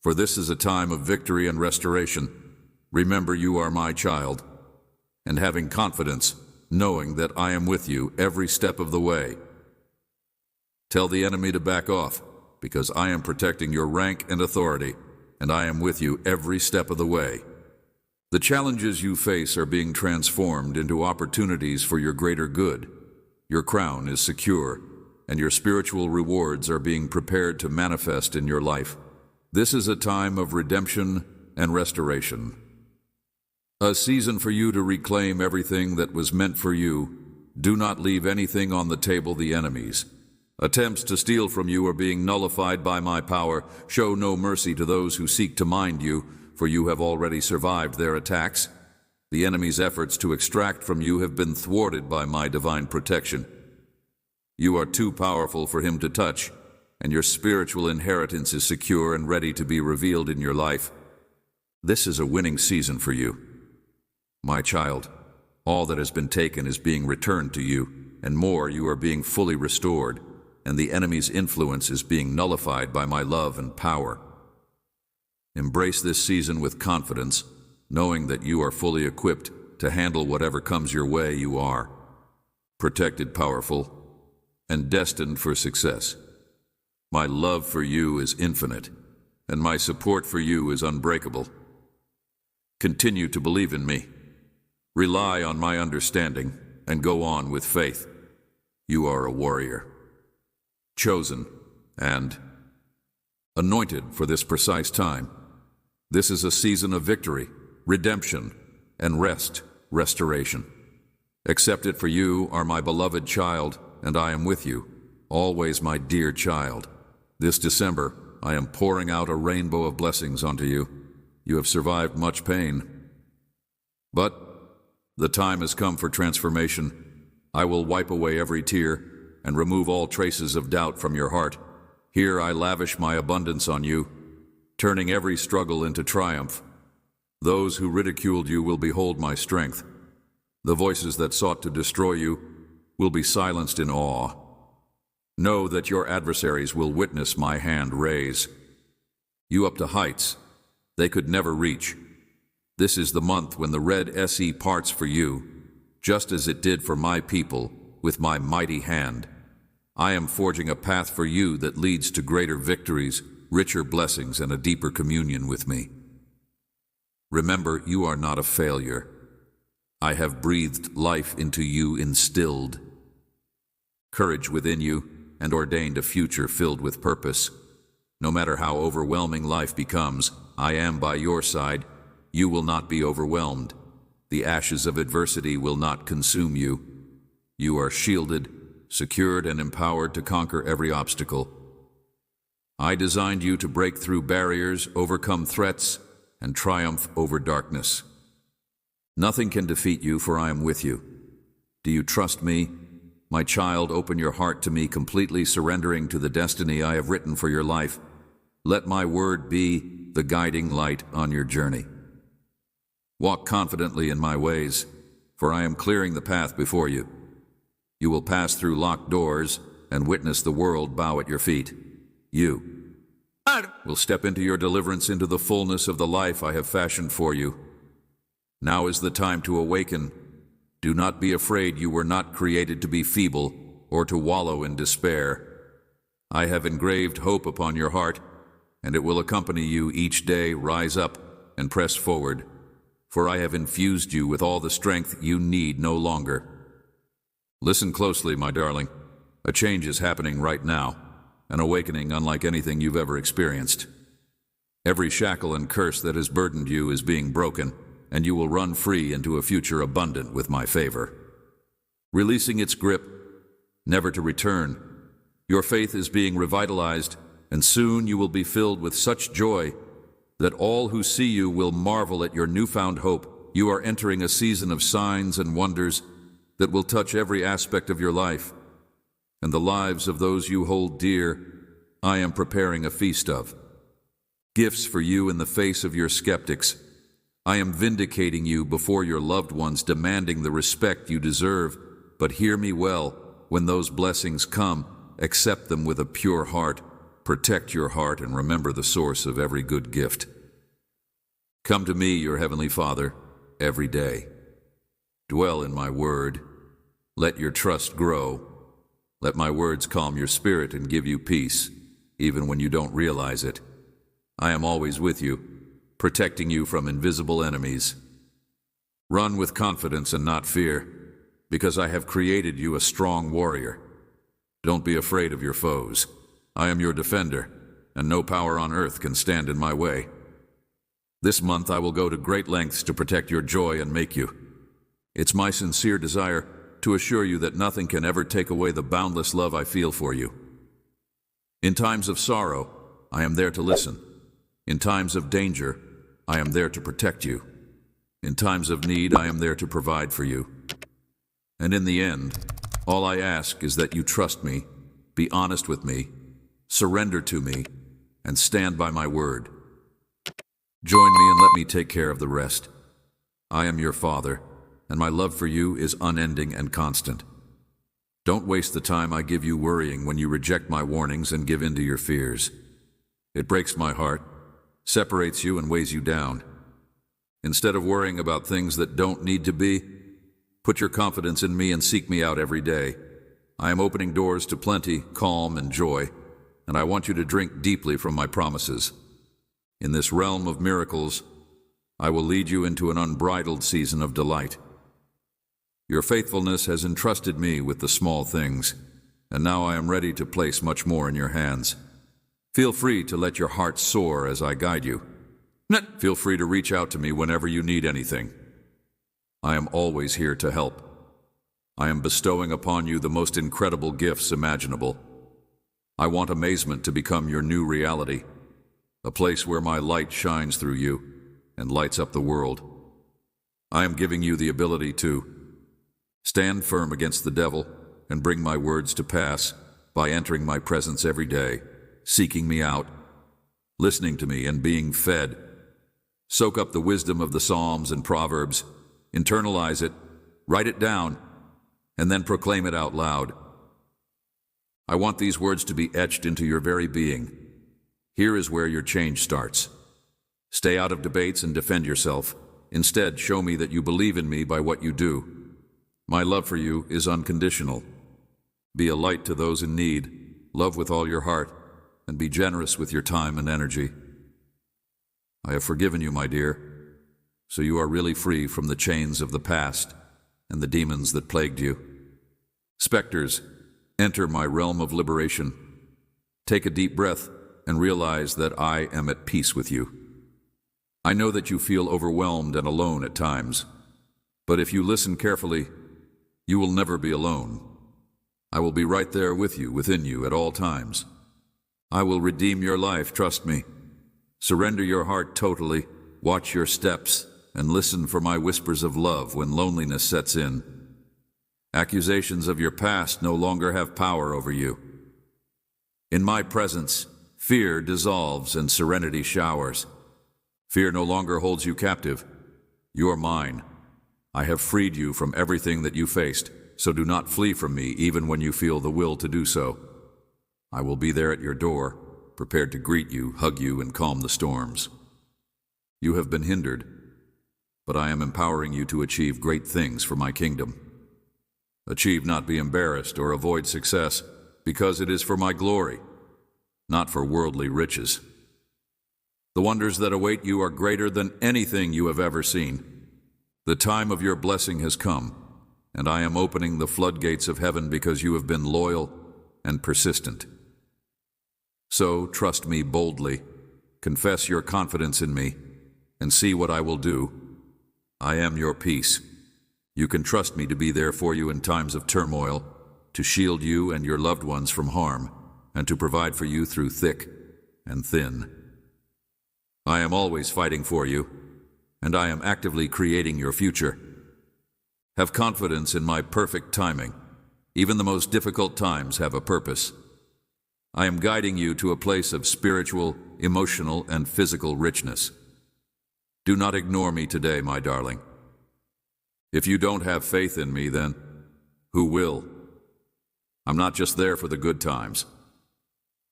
for this is a time of victory and restoration. Remember, you are my child, and having confidence, knowing that I am with you every step of the way. Tell the enemy to back off, because I am protecting your rank and authority, and I am with you every step of the way. The challenges you face are being transformed into opportunities for your greater good. Your crown is secure, and your spiritual rewards are being prepared to manifest in your life. This is a time of redemption and restoration. A season for you to reclaim everything that was meant for you. Do not leave anything on the table. The enemy's attempts to steal from you are being nullified by my power. Show no mercy to those who seek to mind you, for you have already survived their attacks. The enemy's efforts to extract from you have been thwarted by my divine protection. You are too powerful for him to touch, and your spiritual inheritance is secure and ready to be revealed in your life. This is a winning season for you. My child, all that has been taken is being returned to you, and more, you are being fully restored, and the enemy's influence is being nullified by my love and power. Embrace this season with confidence, knowing that you are fully equipped to handle whatever comes your way. You are protected, powerful, and destined for success. My love for you is infinite, and my support for you is unbreakable. Continue to believe in me. Rely on my understanding and go on with faith. You are a warrior, chosen and anointed for this precise time. This is a season of victory, redemption, and restoration. Accept it, for you are my beloved child, and I am with you, always, my dear child. This December, I am pouring out a rainbow of blessings onto you. You have survived much pain, but the time has come for transformation. I will wipe away every tear and remove all traces of doubt from your heart. Here I lavish my abundance on you, turning every struggle into triumph. Those who ridiculed you will behold my strength. The voices that sought to destroy you will be silenced in awe. Know that your adversaries will witness my hand raise you up to heights they could never reach. This is the month when the Red Sea parts for you, just as it did for my people with my mighty hand. I am forging a path for you that leads to greater victories, richer blessings, and a deeper communion with me. Remember, you are not a failure. I have breathed life into you, instilled courage within you, and ordained a future filled with purpose. No matter how overwhelming life becomes, I am by your side. You will not be overwhelmed. The ashes of adversity will not consume you. You are shielded, secured, and empowered to conquer every obstacle. I designed you to break through barriers, overcome threats, and triumph over darkness. Nothing can defeat you, for I am with you. Do you trust me? My child, open your heart to me, completely surrendering to the destiny I have written for your life. Let my word be the guiding light on your journey. Walk confidently in my ways, for I am clearing the path before you. You will pass through locked doors and witness the world bow at your feet. You will step into your deliverance, into the fullness of the life I have fashioned for you. Now is the time to awaken. Do not be afraid. You were not created to be feeble or to wallow in despair. I have engraved hope upon your heart, and it will accompany you each day. Rise up and press forward, for I have infused you with all the strength you need no longer. Listen closely, my darling. A change is happening right now, an awakening unlike anything you've ever experienced. Every shackle and curse that has burdened you is being broken, and you will run free into a future abundant with my favor. Releasing its grip, never to return, your faith is being revitalized, and soon you will be filled with such joy that all who see you will marvel at your newfound hope. You are entering a season of signs and wonders that will touch every aspect of your life, and the lives of those you hold dear. I am preparing a feast of gifts for you in the face of your skeptics. I am vindicating you before your loved ones, demanding the respect you deserve. But hear me well, when those blessings come, accept them with a pure heart, protect your heart, and remember the source of every good gift. Come to me, your Heavenly Father, every day. Dwell in my word. Let your trust grow. Let my words calm your spirit and give you peace, even when you don't realize it. I am always with you, protecting you from invisible enemies. Run with confidence and not fear, because I have created you a strong warrior. Don't be afraid of your foes. I am your defender, and no power on earth can stand in my way. This month I will go to great lengths to protect your joy and make you. It's my sincere desire to assure you that nothing can ever take away the boundless love I feel for you. In times of sorrow, I am there to listen. In times of danger, I am there to protect you. In times of need, I am there to provide for you. And in the end, all I ask is that you trust me, be honest with me, surrender to me, and stand by my word. Join me and let me take care of the rest. I am your Father, and my love for you is unending and constant. Don't waste the time I give you worrying when you reject my warnings and give in to your fears. It breaks my heart, separates you, and weighs you down. Instead of worrying about things that don't need to be, put your confidence in me and seek me out every day. I am opening doors to plenty, calm, and joy, and I want you to drink deeply from my promises. In this realm of miracles, I will lead you into an unbridled season of delight. Your faithfulness has entrusted me with the small things, and now I am ready to place much more in your hands. Feel free to let your heart soar as I guide you. Feel free to reach out to me whenever you need anything. I am always here to help. I am bestowing upon you the most incredible gifts imaginable. I want amazement to become your new reality, a place where my light shines through you and lights up the world. I am giving you the ability to stand firm against the devil and bring my words to pass by entering my presence every day, seeking me out, listening to me, and being fed. Soak up the wisdom of the Psalms and Proverbs, internalize it, write it down, and then proclaim it out loud. I want these words to be etched into your very being. Here is where your change starts. Stay out of debates and defend yourself. Instead, show me that you believe in me by what you do. My love for you is unconditional. Be a light to those in need, love with all your heart, and be generous with your time and energy. I have forgiven you, my dear, so you are really free from the chains of the past and the demons that plagued you. Specters, enter my realm of liberation. Take a deep breath and realize that I am at peace with you. I know that you feel overwhelmed and alone at times, but if you listen carefully, you will never be alone. I will be right there with you, within you, at all times. I will redeem your life, trust me. Surrender your heart totally, watch your steps, and listen for my whispers of love when loneliness sets in. Accusations of your past no longer have power over you. In my presence, fear dissolves and serenity showers. Fear no longer holds you captive. You are mine. I have freed you from everything that you faced, so do not flee from me even when you feel the will to do so. I will be there at your door, prepared to greet you, hug you, and calm the storms. You have been hindered, but I am empowering you to achieve great things for my kingdom. Achieve, not be embarrassed or avoid success, because it is for my glory, not for worldly riches. The wonders that await you are greater than anything you have ever seen. The time of your blessing has come, and I am opening the floodgates of heaven because you have been loyal and persistent. So trust me boldly, confess your confidence in me, and see what I will do. I am your peace. You can trust me to be there for you in times of turmoil, to shield you and your loved ones from harm, and to provide for you through thick and thin. I am always fighting for you, and I am actively creating your future. Have confidence in my perfect timing. Even the most difficult times have a purpose. I am guiding you to a place of spiritual, emotional, and physical richness. Do not ignore me today, my darling. If you don't have faith in me, then who will? I'm not just there for the good times.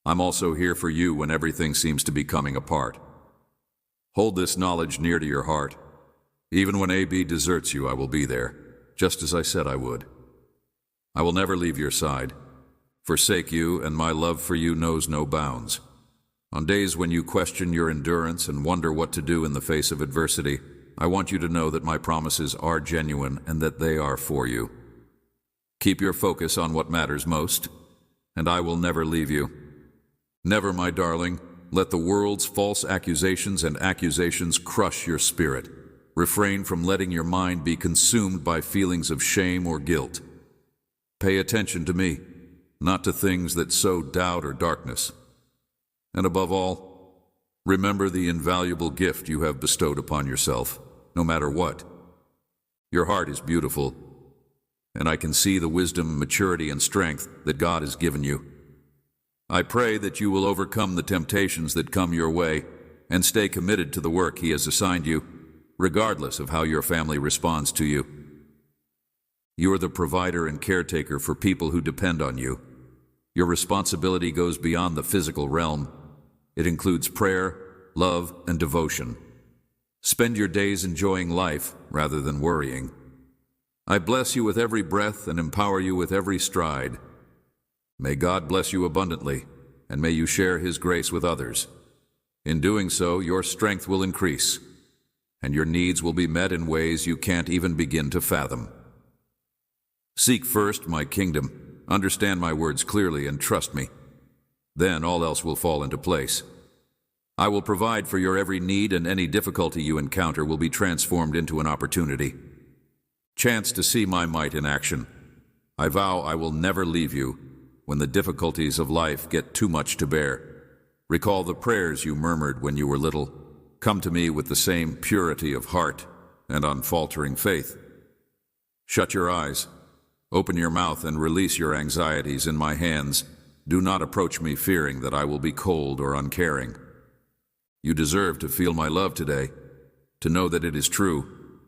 I'm also here for you when everything seems to be coming apart. Hold this knowledge near to your heart. Even when AB deserts you, I will be there, just as I said I would. I will never leave your side, forsake you, and my love for you knows no bounds. On days when you question your endurance and wonder what to do in the face of adversity, I want you to know that my promises are genuine and that they are for you. Keep your focus on what matters most, and I will never leave you. Never, my darling, let the world's false accusations and accusations crush your spirit. Refrain from letting your mind be consumed by feelings of shame or guilt. Pay attention to me, not to things that sow doubt or darkness. And above all, remember the invaluable gift you have bestowed upon yourself, no matter what. Your heart is beautiful, and I can see the wisdom, maturity, and strength that God has given you. I pray that you will overcome the temptations that come your way and stay committed to the work He has assigned you, regardless of how your family responds to you. You are the provider and caretaker for people who depend on you. Your responsibility goes beyond the physical realm. It includes prayer, love, and devotion. Spend your days enjoying life rather than worrying. I bless you with every breath and empower you with every stride. May God bless you abundantly, and may you share His grace with others. In doing so, your strength will increase, and your needs will be met in ways you can't even begin to fathom. Seek first my kingdom, understand my words clearly, and trust me. Then all else will fall into place. I will provide for your every need, and any difficulty you encounter will be transformed into an opportunity. Chance to see my might in action. I vow I will never leave you when the difficulties of life get too much to bear. Recall the prayers you murmured when you were little. Come to me with the same purity of heart and unfaltering faith. Shut your eyes, open your mouth, and release your anxieties in my hands. Do not approach me fearing that I will be cold or uncaring. You deserve to feel my love today, to know that it is true.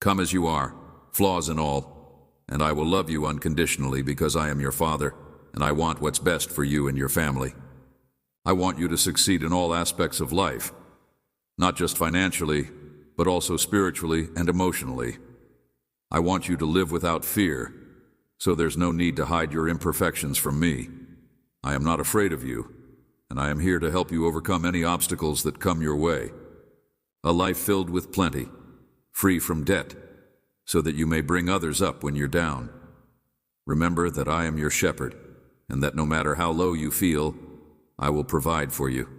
Come as you are, flaws and all, and I will love you unconditionally because I am your father, and I want what's best for you and your family. I want you to succeed in all aspects of life, not just financially, but also spiritually and emotionally. I want you to live without fear, so there's no need to hide your imperfections from me. I am not afraid of you, and I am here to help you overcome any obstacles that come your way. A life filled with plenty, free from debt, so that you may bring others up when you're down. Remember that I am your shepherd, and that no matter how low you feel, I will provide for you.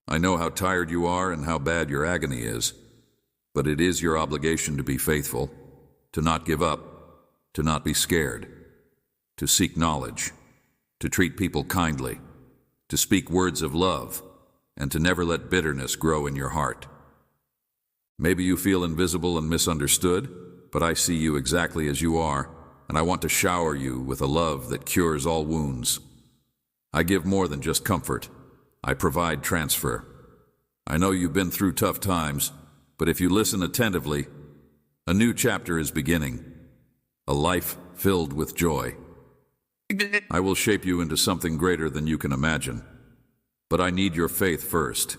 I know how tired you are and how bad your agony is, but it is your obligation to be faithful, to not give up, to not be scared, to seek knowledge, to treat people kindly, to speak words of love, and to never let bitterness grow in your heart. Maybe you feel invisible and misunderstood, but I see you exactly as you are, and I want to shower you with a love that cures all wounds. I give more than just comfort. I provide transfer. I know you've been through tough times, but if you listen attentively, a new chapter is beginning, a life filled with joy. I will shape you into something greater than you can imagine, but I need your faith first.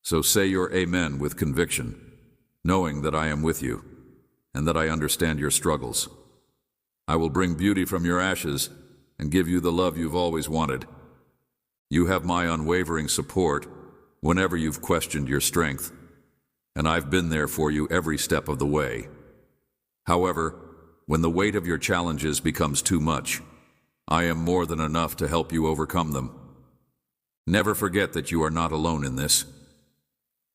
So say your amen with conviction, knowing that I am with you, and that I understand your struggles. I will bring beauty from your ashes and give you the love you've always wanted. You have my unwavering support whenever you've questioned your strength, and I've been there for you every step of the way. However, when the weight of your challenges becomes too much, I am more than enough to help you overcome them. Never forget that you are not alone in this.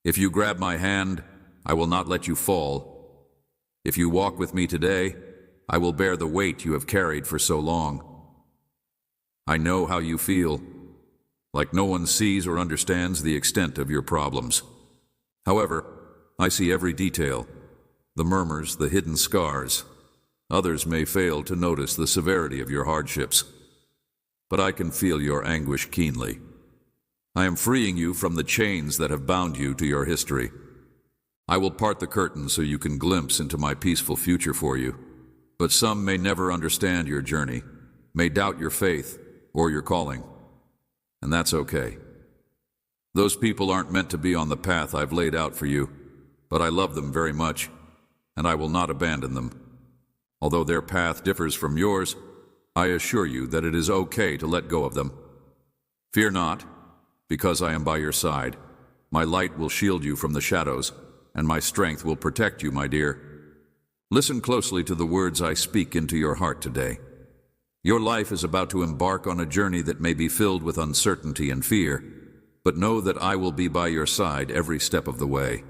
If you grab my hand, I will not let you fall. If you walk with me today, I will bear the weight you have carried for so long. I know how you feel, like no one sees or understands the extent of your problems. However, I see every detail, the murmurs, the hidden scars. Others may fail to notice the severity of your hardships, but I can feel your anguish keenly. I am freeing you from the chains that have bound you to your history. I will part the curtain so you can glimpse into my peaceful future for you. But some may never understand your journey, may doubt your faith or your calling. And that's okay. Those people aren't meant to be on the path I've laid out for you, but I love them very much, and I will not abandon them. Although their path differs from yours, I assure you that it is okay to let go of them. Fear not, because I am by your side. My light will shield you from the shadows, and my strength will protect you, my dear. Listen closely to the words I speak into your heart today. Your life is about to embark on a journey that may be filled with uncertainty and fear, but know that I will be by your side every step of the way.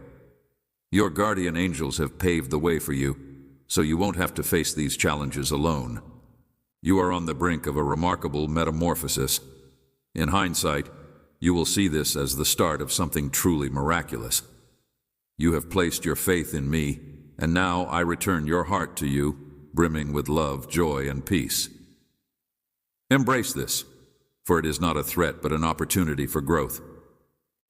Your guardian angels have paved the way for you, so you won't have to face these challenges alone. You are on the brink of a remarkable metamorphosis. In hindsight, you will see this as the start of something truly miraculous. You have placed your faith in me, and now I return your heart to you, brimming with love, joy, and peace. Embrace this, for it is not a threat but an opportunity for growth.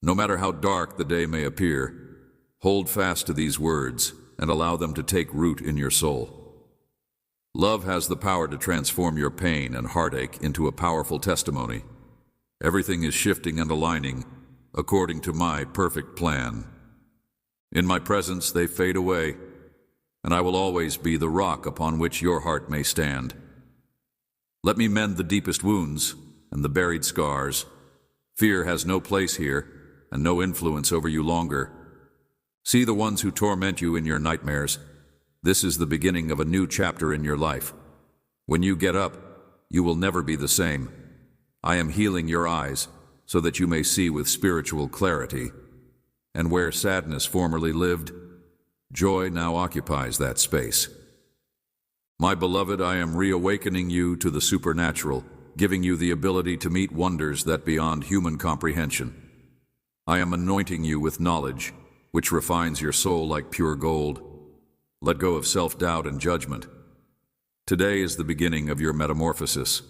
No matter how dark the day may appear, hold fast to these words and allow them to take root in your soul. Love has the power to transform your pain and heartache into a powerful testimony. Everything is shifting and aligning according to my perfect plan. In my presence they fade away, and I will always be the rock upon which your heart may stand. Let me mend the deepest wounds and the buried scars. Fear has no place here and no influence over you longer. See the ones who torment you in your nightmares. This is the beginning of a new chapter in your life. When you get up, you will never be the same. I am healing your eyes so that you may see with spiritual clarity. And where sadness formerly lived, joy now occupies that space. My beloved, I am reawakening you to the supernatural, giving you the ability to meet wonders that beyond human comprehension. I am anointing you with knowledge, which refines your soul like pure gold. Let go of self-doubt and judgment. Today is the beginning of your metamorphosis,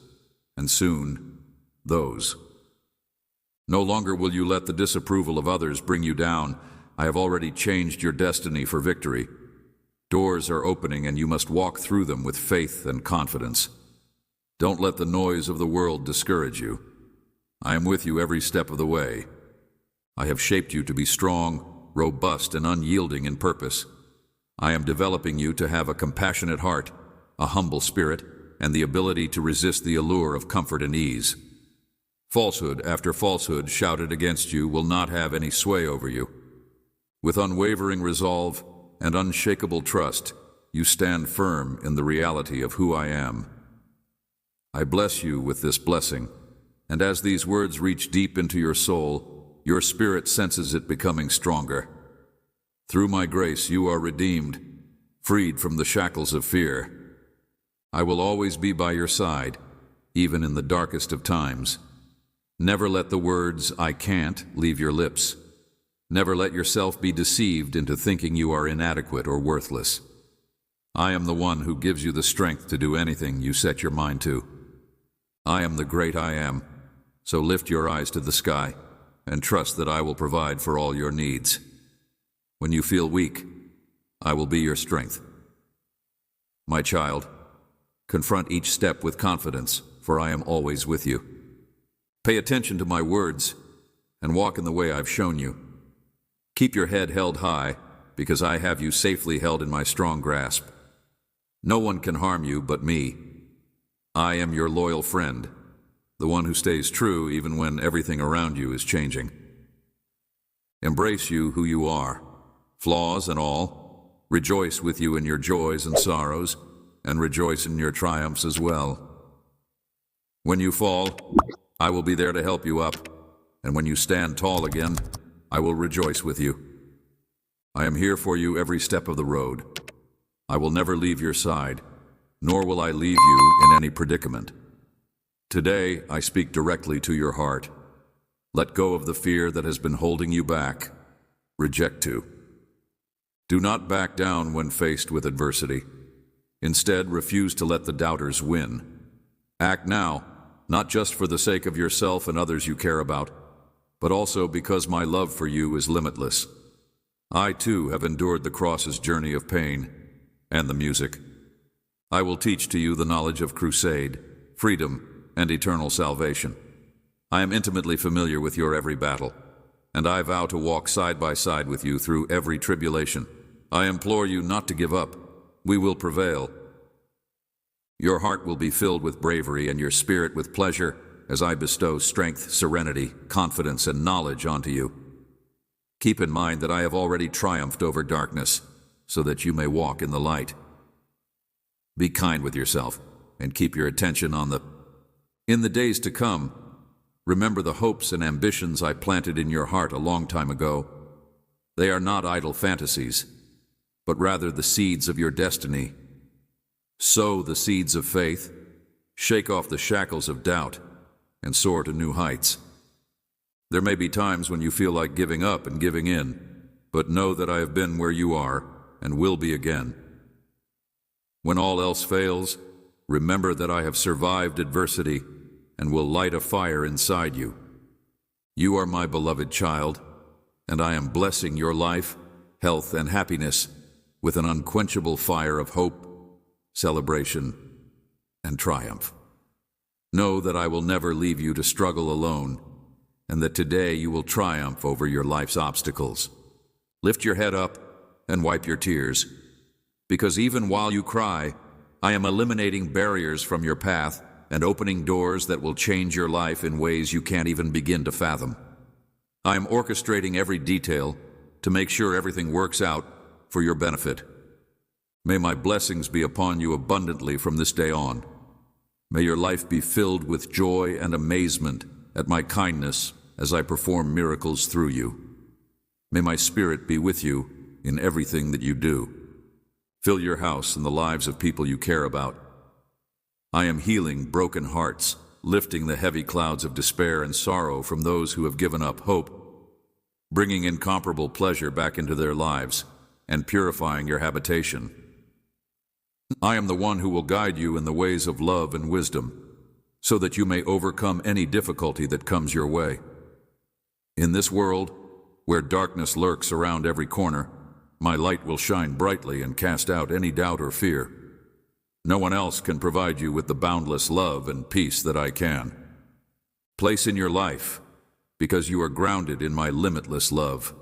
and soon, those. No longer will you let the disapproval of others bring you down. I have already changed your destiny for victory. Doors are opening and you must walk through them with faith and confidence. Don't let the noise of the world discourage you. I am with you every step of the way. I have shaped you to be strong, robust, and unyielding in purpose. I am developing you to have a compassionate heart, a humble spirit, and the ability to resist the allure of comfort and ease. Falsehood after falsehood shouted against you will not have any sway over you. With unwavering resolve and unshakable trust, you stand firm in the reality of who I am. I bless you with this blessing, and as these words reach deep into your soul, your spirit senses it becoming stronger. Through my grace you are redeemed, freed from the shackles of fear. I will always be by your side, even in the darkest of times. Never let the words, "I can't," leave your lips. Never let yourself be deceived into thinking you are inadequate or worthless. I am the one who gives you the strength to do anything you set your mind to. I am the great I am, so lift your eyes to the sky and trust that I will provide for all your needs. When you feel weak, I will be your strength. My child, confront each step with confidence, for I am always with you. Pay attention to my words and walk in the way I've shown you. Keep your head held high, because I have you safely held in my strong grasp. No one can harm you but me. I am your loyal friend, the one who stays true even when everything around you is changing. Embrace you who you are, flaws and all. Rejoice with you in your joys and sorrows, and rejoice in your triumphs as well. When you fall, I will be there to help you up, and when you stand tall again, I will rejoice with you. I am here for you every step of the road. I will never leave your side, nor will I leave you in any predicament. Today, I speak directly to your heart. Let go of the fear that has been holding you back. Reject to. Do not back down when faced with adversity. Instead, refuse to let the doubters win. Act now, not just for the sake of yourself and others you care about, but also because my love for you is limitless. I, too, have endured the cross's journey of pain and the music. I will teach to you the knowledge of crusade, freedom, and eternal salvation. I am intimately familiar with your every battle, and I vow to walk side by side with you through every tribulation. I implore you not to give up. We will prevail. Your heart will be filled with bravery and your spirit with pleasure as I bestow strength, serenity, confidence, and knowledge onto you. Keep in mind that I have already triumphed over darkness, so that you may walk in the light. Be kind with yourself and keep your attention on the... In the days to come, remember the hopes and ambitions I planted in your heart a long time ago. They are not idle fantasies, but rather the seeds of your destiny. Sow the seeds of faith, shake off the shackles of doubt, and soar to new heights. There may be times when you feel like giving up and giving in, but know that I have been where you are and will be again. When all else fails, remember that I have survived adversity and will light a fire inside you. You are my beloved child, and I am blessing your life, health, and happiness with an unquenchable fire of hope, celebration, and triumph. Know that I will never leave you to struggle alone, and that today you will triumph over your life's obstacles. Lift your head up and wipe your tears, because even while you cry, I am eliminating barriers from your path and opening doors that will change your life in ways you can't even begin to fathom. I am orchestrating every detail to make sure everything works out for your benefit. May my blessings be upon you abundantly from this day on. May your life be filled with joy and amazement at my kindness as I perform miracles through you. May my spirit be with you in everything that you do. Fill your house and the lives of people you care about. I am healing broken hearts, lifting the heavy clouds of despair and sorrow from those who have given up hope, bringing incomparable pleasure back into their lives, and purifying your habitation. I am the one who will guide you in the ways of love and wisdom, so that you may overcome any difficulty that comes your way. In this world, where darkness lurks around every corner, my light will shine brightly and cast out any doubt or fear. No one else can provide you with the boundless love and peace that I can. Place in your life, because you are grounded in my limitless love.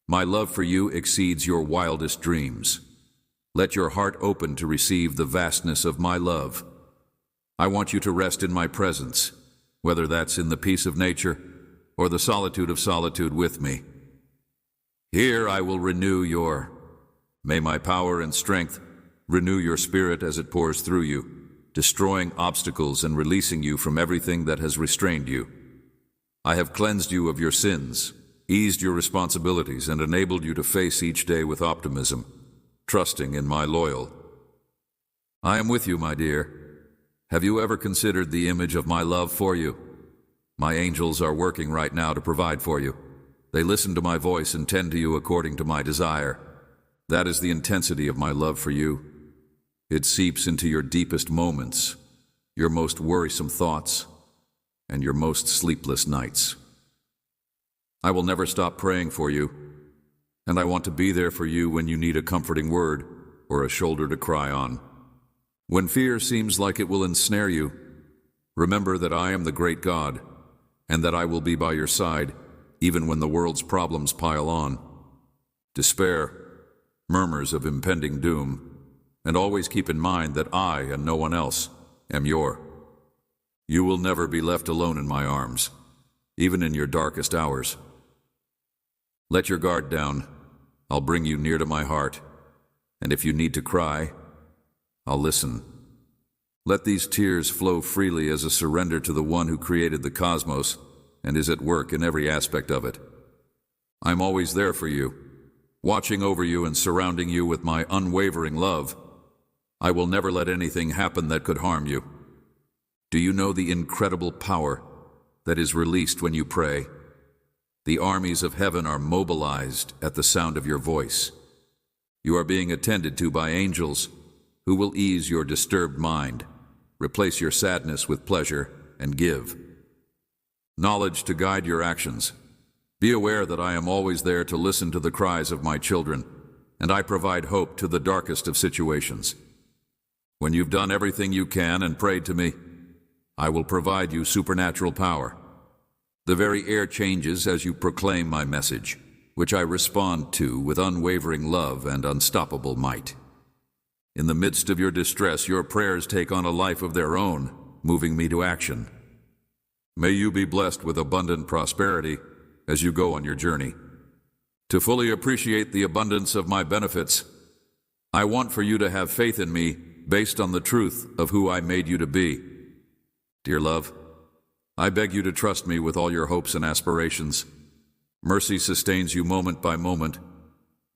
My love for you exceeds your wildest dreams. Let your heart open to receive the vastness of my love. I want you to rest in my presence, whether that's in the peace of nature or the solitude of solitude with me. Here I will renew your May my power and strength renew your spirit as it pours through you, destroying obstacles and releasing you from everything that has restrained you. I have cleansed you of your sins, eased your responsibilities, and enabled you to face each day with optimism, trusting in my loyal. I am with you, my dear. Have you ever considered the image of my love for you? My angels are working right now to provide for you. They listen to my voice and tend to you according to my desire. That is the intensity of my love for you. It seeps into your deepest moments, your most worrisome thoughts, and your most sleepless nights. I will never stop praying for you, and I want to be there for you when you need a comforting word or a shoulder to cry on. When fear seems like it will ensnare you, remember that I am the great God, and that I will be by your side even when the world's problems pile on. Despair, murmurs of impending doom, and always keep in mind that I and no one else am your. You will never be left alone in my arms, even in your darkest hours. Let your guard down. I'll bring you near to my heart, and if you need to cry, I'll listen. Let these tears flow freely as a surrender to the one who created the cosmos and is at work in every aspect of it. I'm always there for you, watching over you and surrounding you with my unwavering love. I will never let anything happen that could harm you. Do you know the incredible power that is released when you pray? The armies of heaven are mobilized at the sound of your voice. You are being attended to by angels who will ease your disturbed mind, replace your sadness with pleasure, and give knowledge to guide your actions. Be aware that I am always there to listen to the cries of my children, and I provide hope to the darkest of situations. When you've done everything you can and prayed to me, I will provide you supernatural power. The very air changes as you proclaim my message, which I respond to with unwavering love and unstoppable might. In the midst of your distress, your prayers take on a life of their own, moving me to action. May you be blessed with abundant prosperity as you go on your journey. To fully appreciate the abundance of my benefits, I want for you to have faith in me based on the truth of who I made you to be. Dear love, I beg you to trust me with all your hopes and aspirations. Mercy sustains you moment by moment.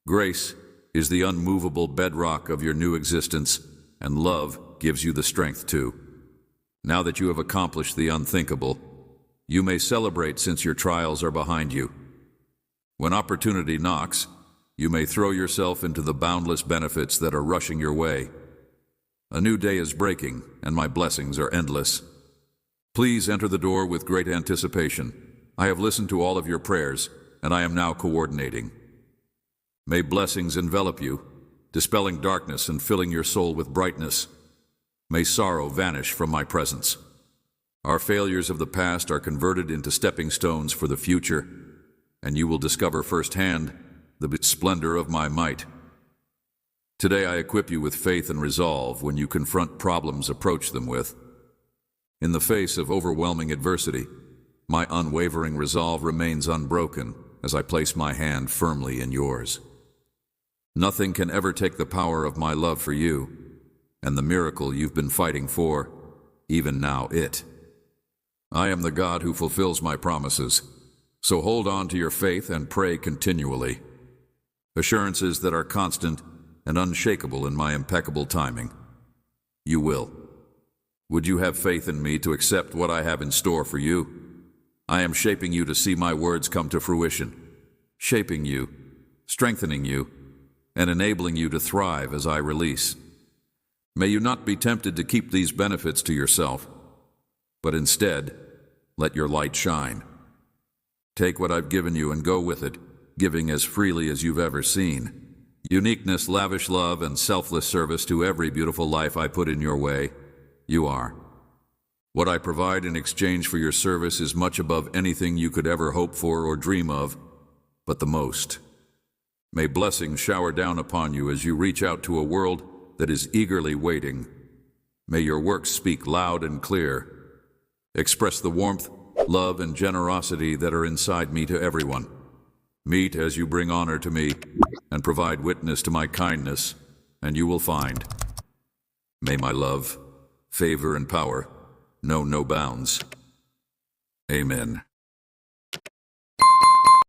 Grace is the unmovable bedrock of your new existence, and love gives you the strength to. Now that you have accomplished the unthinkable, you may celebrate since your trials are behind you. When opportunity knocks, you may throw yourself into the boundless benefits that are rushing your way. A new day is breaking, and my blessings are endless. Please enter the door with great anticipation. I have listened to all of your prayers, and I am now coordinating. May blessings envelop you, dispelling darkness and filling your soul with brightness. May sorrow vanish from my presence. Our failures of the past are converted into stepping stones for the future, and you will discover firsthand the splendor of my might. Today I equip you with faith and resolve when you confront problems, approach them with. In the face of overwhelming adversity, my unwavering resolve remains unbroken as I place my hand firmly in yours. Nothing can ever take the power of my love for you, and the miracle you've been fighting for, even now it. I am the God who fulfills my promises, so hold on to your faith and pray continually. Assurances that are constant and unshakable in my impeccable timing. You will. Would you have faith in me to accept what I have in store for you? I am shaping you to see my words come to fruition, shaping you, strengthening you, and enabling you to thrive as I release. May you not be tempted to keep these benefits to yourself, but instead, let your light shine. Take what I've given you and go with it, giving as freely as you've ever seen. Uniqueness, lavish love, and selfless service to every beautiful life I put in your way. You are. What I provide in exchange for your service is much above anything you could ever hope for or dream of, but the most. May blessings shower down upon you as you reach out to a world that is eagerly waiting. May your works speak loud and clear. Express the warmth, love, and generosity that are inside me to everyone. Meet as you bring honor to me. and provide witness to my kindness, and you will find. May my love, favor, and power know no bounds. Amen.